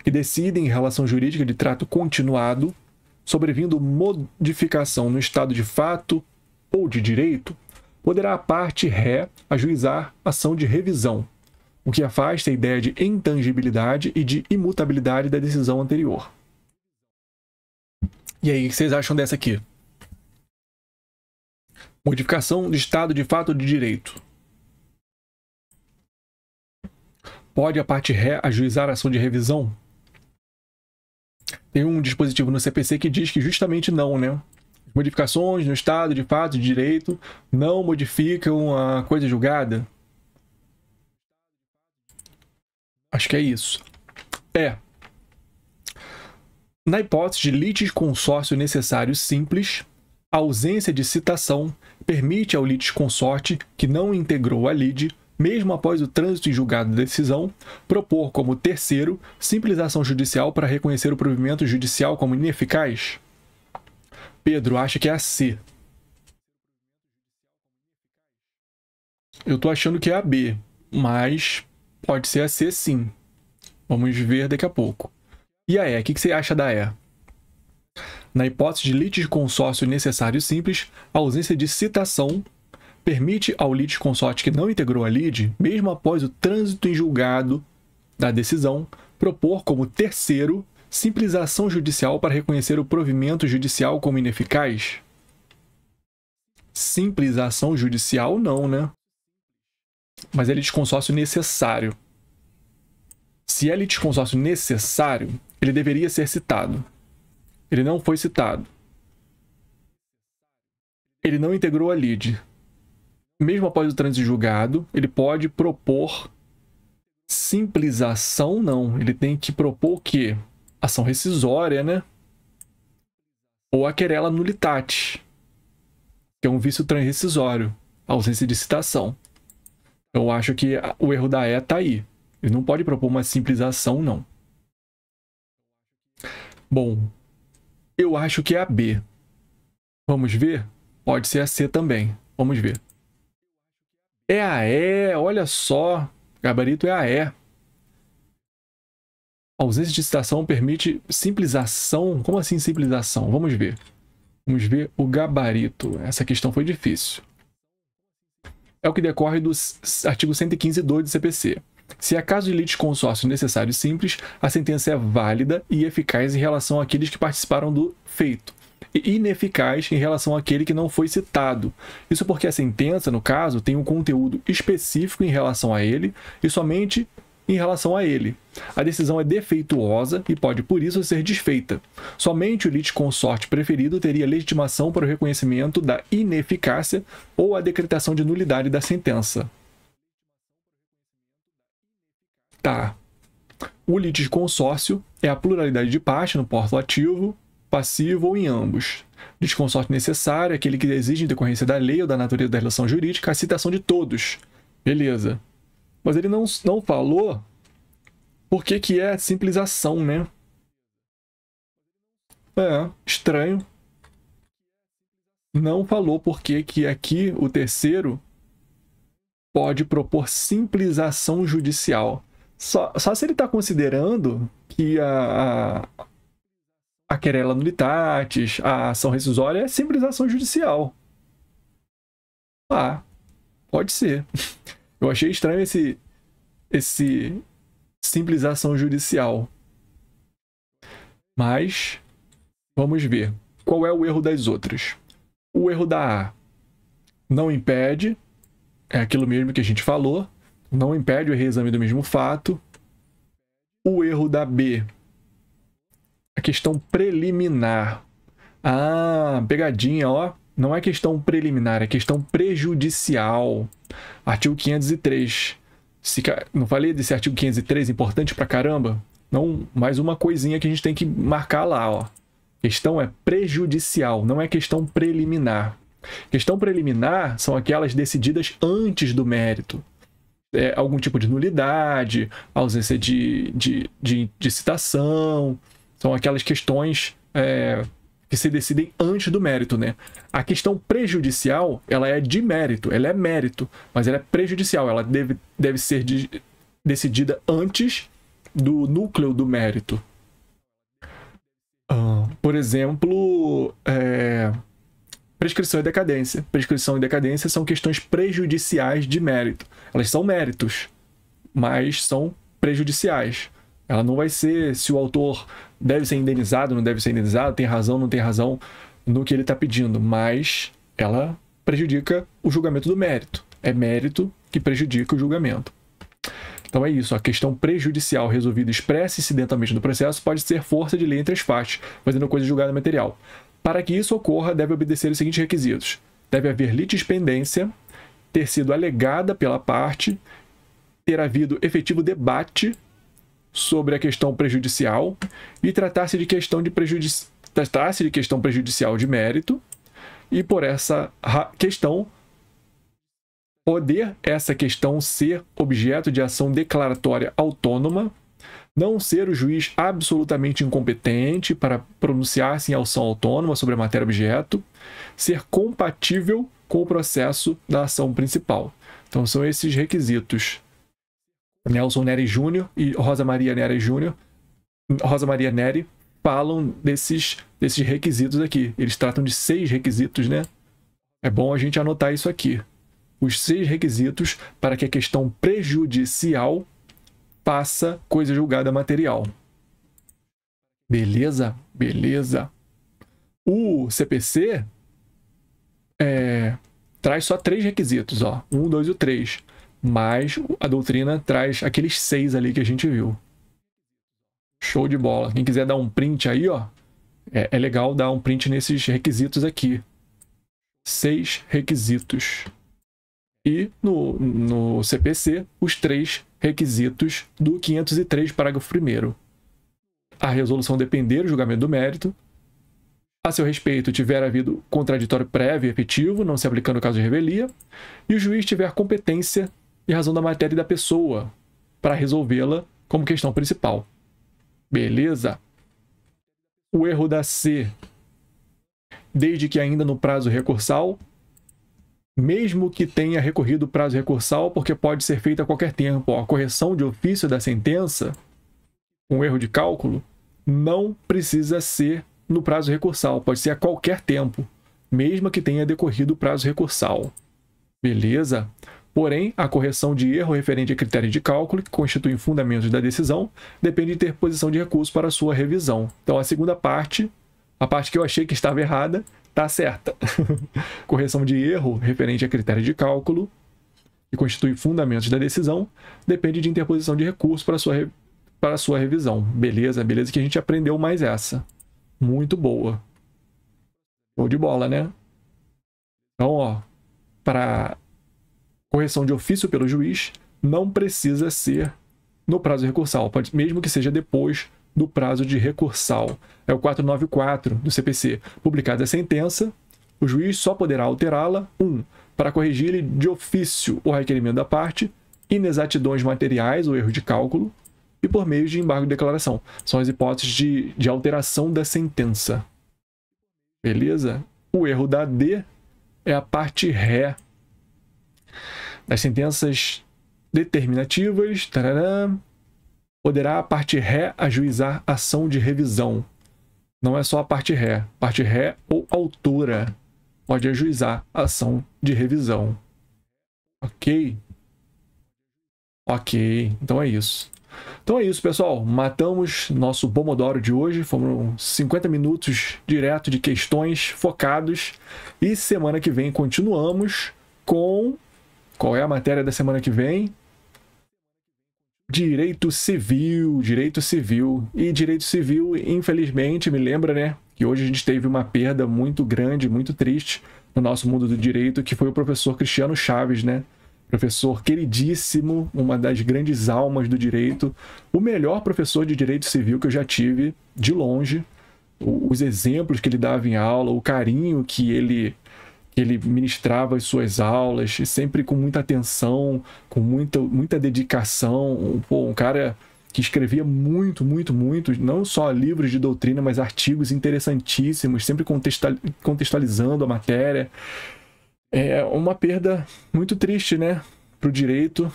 que decidem em relação jurídica de trato continuado, sobrevindo modificação no estado de fato ou de direito, poderá a parte ré ajuizar ação de revisão, o que afasta a ideia de intangibilidade e de imutabilidade da decisão anterior. E aí, o que vocês acham dessa aqui? Modificação de estado de fato ou de direito. Pode a parte ré ajuizar a ação de revisão? Tem um dispositivo no CPC que diz que justamente não, né? Modificações no estado de fato de direito não modificam a coisa julgada. Acho que é isso. Na hipótese de litisconsórcio necessário simples, a ausência de citação permite ao litisconsorte que não integrou a lide, mesmo após o trânsito em julgado da decisão, propor como terceiro simples ação judicial para reconhecer o provimento judicial como ineficaz? Pedro acha que é a C. Eu estou achando que é a B, mas pode ser a C sim. Vamos ver daqui a pouco. E a E? O que você acha da E? Na hipótese de litisconsórcio necessário simples, a ausência de citação permite ao litisconsorte que não integrou a lide, mesmo após o trânsito em julgado da decisão, propor como terceiro simples ação judicial para reconhecer o provimento judicial como ineficaz? Simples ação judicial não, né? Mas é litisconsórcio necessário. Se é litisconsórcio necessário, ele deveria ser citado. Ele não foi citado. Ele não integrou a lide. Mesmo após o trânsito julgado, ele pode propor simples ação, não. Ele tem que propor o quê? Ação rescisória, né? Ou a querela nullitate, que é um vício transrescisório, ausência de citação. Eu acho que o erro da E está aí. Ele não pode propor uma simples ação, não. Bom, eu acho que é a B. Vamos ver? Pode ser a C também. Vamos ver. É a E, olha só. Gabarito é a E. A ausência de citação permite simples ação. Como assim simples ação? Vamos ver. Vamos ver o gabarito. Essa questão foi difícil. É o que decorre do artigo 115.2 do CPC. Se é caso de litisconsórcio necessário e simples, a sentença é válida e eficaz em relação àqueles que participaram do feito, e ineficaz em relação àquele que não foi citado. Isso porque a sentença, no caso, tem um conteúdo específico em relação a ele e somente em relação a ele. A decisão é defeituosa e pode, por isso, ser desfeita. Somente o litisconsorte preferido teria legitimação para o reconhecimento da ineficácia ou a decretação de nulidade da sentença. Tá. O litisconsórcio é a pluralidade de parte no porto ativo, passivo ou em ambos. Litisconsórcio necessário é aquele que exige, em decorrência da lei ou da natureza da relação jurídica, a citação de todos. Beleza. Mas ele não falou por que é simplização, né? Estranho. Não falou por que aqui o terceiro pode propor simplização judicial. Só se ele está considerando que a querela nulitatis, a ação rescisória é simplização judicial. Pode ser. Eu achei estranho esse simplização judicial. Mas vamos ver. Qual é o erro das outras? O erro da A não impede, é aquilo mesmo que a gente falou, não impede o reexame do mesmo fato. O erro da B, a questão preliminar. Pegadinha, ó. Não é questão preliminar, é questão prejudicial. Artigo 503. Não falei desse artigo 503 importante pra caramba? Não, mais uma coisinha que a gente tem que marcar lá, ó. Questão é prejudicial, não é questão preliminar. Questão preliminar são aquelas decididas antes do mérito. Algum tipo de nulidade, ausência de citação. São aquelas questões que se decidem antes do mérito, né? A questão prejudicial, ela é de mérito, ela é mérito, mas ela é prejudicial, ela deve ser decidida antes do núcleo do mérito. Por exemplo, prescrição e decadência. Prescrição e decadência são questões prejudiciais de mérito. Elas são méritos, mas são prejudiciais. Ela não vai ser se o autor deve ser indenizado, não deve ser indenizado, tem razão, não tem razão no que ele está pedindo, mas ela prejudica o julgamento do mérito. É mérito que prejudica o julgamento. Então é isso, a questão prejudicial resolvida expressa e incidentalmente no processo pode ser força de lei entre as partes, fazendo coisa julgada material. Para que isso ocorra, deve obedecer os seguintes requisitos. Deve haver litispendência, ter sido alegada pela parte, ter havido efetivo debate sobre a questão prejudicial e tratar-se de questão prejudicial de mérito e por essa questão poder essa questão ser objeto de ação declaratória autônoma, não ser o juiz absolutamente incompetente para pronunciar-se em ação autônoma sobre a matéria objeto, ser compatível com o processo da ação principal. Então são esses requisitos. Nelson Neri Júnior e Rosa Maria Neri falam desses requisitos aqui. Eles tratam de 6 requisitos, né? É bom a gente anotar isso aqui. Os 6 requisitos para que a questão prejudicial faça coisa julgada material. Beleza? Beleza. O CPC traz só 3 requisitos, ó. 1, 2 e 3. Mas a doutrina traz aqueles 6 ali que a gente viu. Show de bola. Quem quiser dar um print aí, ó, é legal dar um print nesses requisitos aqui. 6 requisitos. E no CPC, os 3 requisitos do 503, parágrafo 1º. A resolução depender do julgamento do mérito. A seu respeito, tiver havido contraditório prévio e efetivo, não se aplicando o caso de revelia. E o juiz tiver competência e razão da matéria e da pessoa para resolvê-la como questão principal. Beleza? O erro da C, desde que ainda no prazo recursal, mesmo que tenha recorrido o prazo recursal, porque pode ser feita a qualquer tempo, a correção de ofício da sentença, um erro de cálculo, não precisa ser no prazo recursal, pode ser a qualquer tempo, mesmo que tenha decorrido o prazo recursal. Beleza? Porém, a correção de erro referente a critérios de cálculo, que constituem fundamentos da decisão, depende de interposição de recurso para sua revisão. Então, a segunda parte, a parte que eu achei que estava errada, está certa. Correção de erro referente a critérios de cálculo, que constituem fundamentos da decisão, depende de interposição de recurso para sua revisão. Beleza? Beleza que a gente aprendeu mais essa. Muito boa. Show de bola, né? Então, ó, para correção de ofício pelo juiz, não precisa ser no prazo recursal, mesmo que seja depois do prazo de recursal. É o 494 do CPC. Publicada a sentença, o juiz só poderá alterá-la, 1. Para corrigir de ofício o requerimento da parte, inexatidões materiais ou erro de cálculo, e por meio de embargo de declaração. São as hipóteses de alteração da sentença. Beleza? O erro da D é a parte ré das sentenças determinativas. Tarará, poderá a parte ré ajuizar ação de revisão. Não é só a parte ré. Parte ré ou autora pode ajuizar ação de revisão. Ok? Ok, então é isso. Então é isso, pessoal. Matamos nosso Pomodoro de hoje. Foram 50 minutos direto de questões focados. E semana que vem continuamos com... Qual é a matéria da semana que vem? Direito Civil. Direito Civil. E Direito Civil, infelizmente, me lembra, né? Que hoje a gente teve uma perda muito grande, muito triste no nosso mundo do direito, que foi o professor Cristiano Chaves, né? Professor queridíssimo, uma das grandes almas do direito, o melhor professor de direito civil que eu já tive, de longe. Os exemplos que ele dava em aula, o carinho que ele ministrava as suas aulas, sempre com muita atenção, com muita dedicação. Pô, um cara que escrevia muito, não só livros de doutrina, mas artigos interessantíssimos, sempre contextualizando a matéria. É uma perda muito triste, né, para o direito,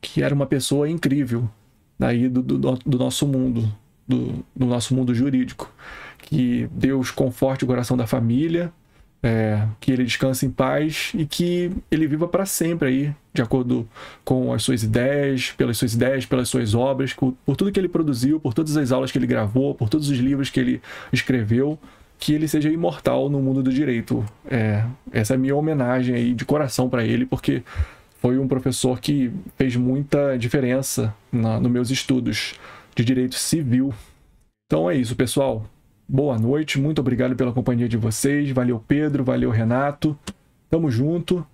que era uma pessoa incrível daí do nosso mundo, do nosso mundo jurídico. Que Deus conforte o coração da família, que ele descanse em paz e que ele viva para sempre aí, de acordo com as suas ideias, pelas suas obras, por tudo que ele produziu, por todas as aulas que ele gravou, por todos os livros que ele escreveu. Que ele seja imortal no mundo do direito. Essa é a minha homenagem aí de coração para ele, porque foi um professor que fez muita diferença nos meus estudos de direito civil. Então é isso, pessoal. Boa noite, muito obrigado pela companhia de vocês. Valeu, Pedro, valeu, Renato. Tamo junto.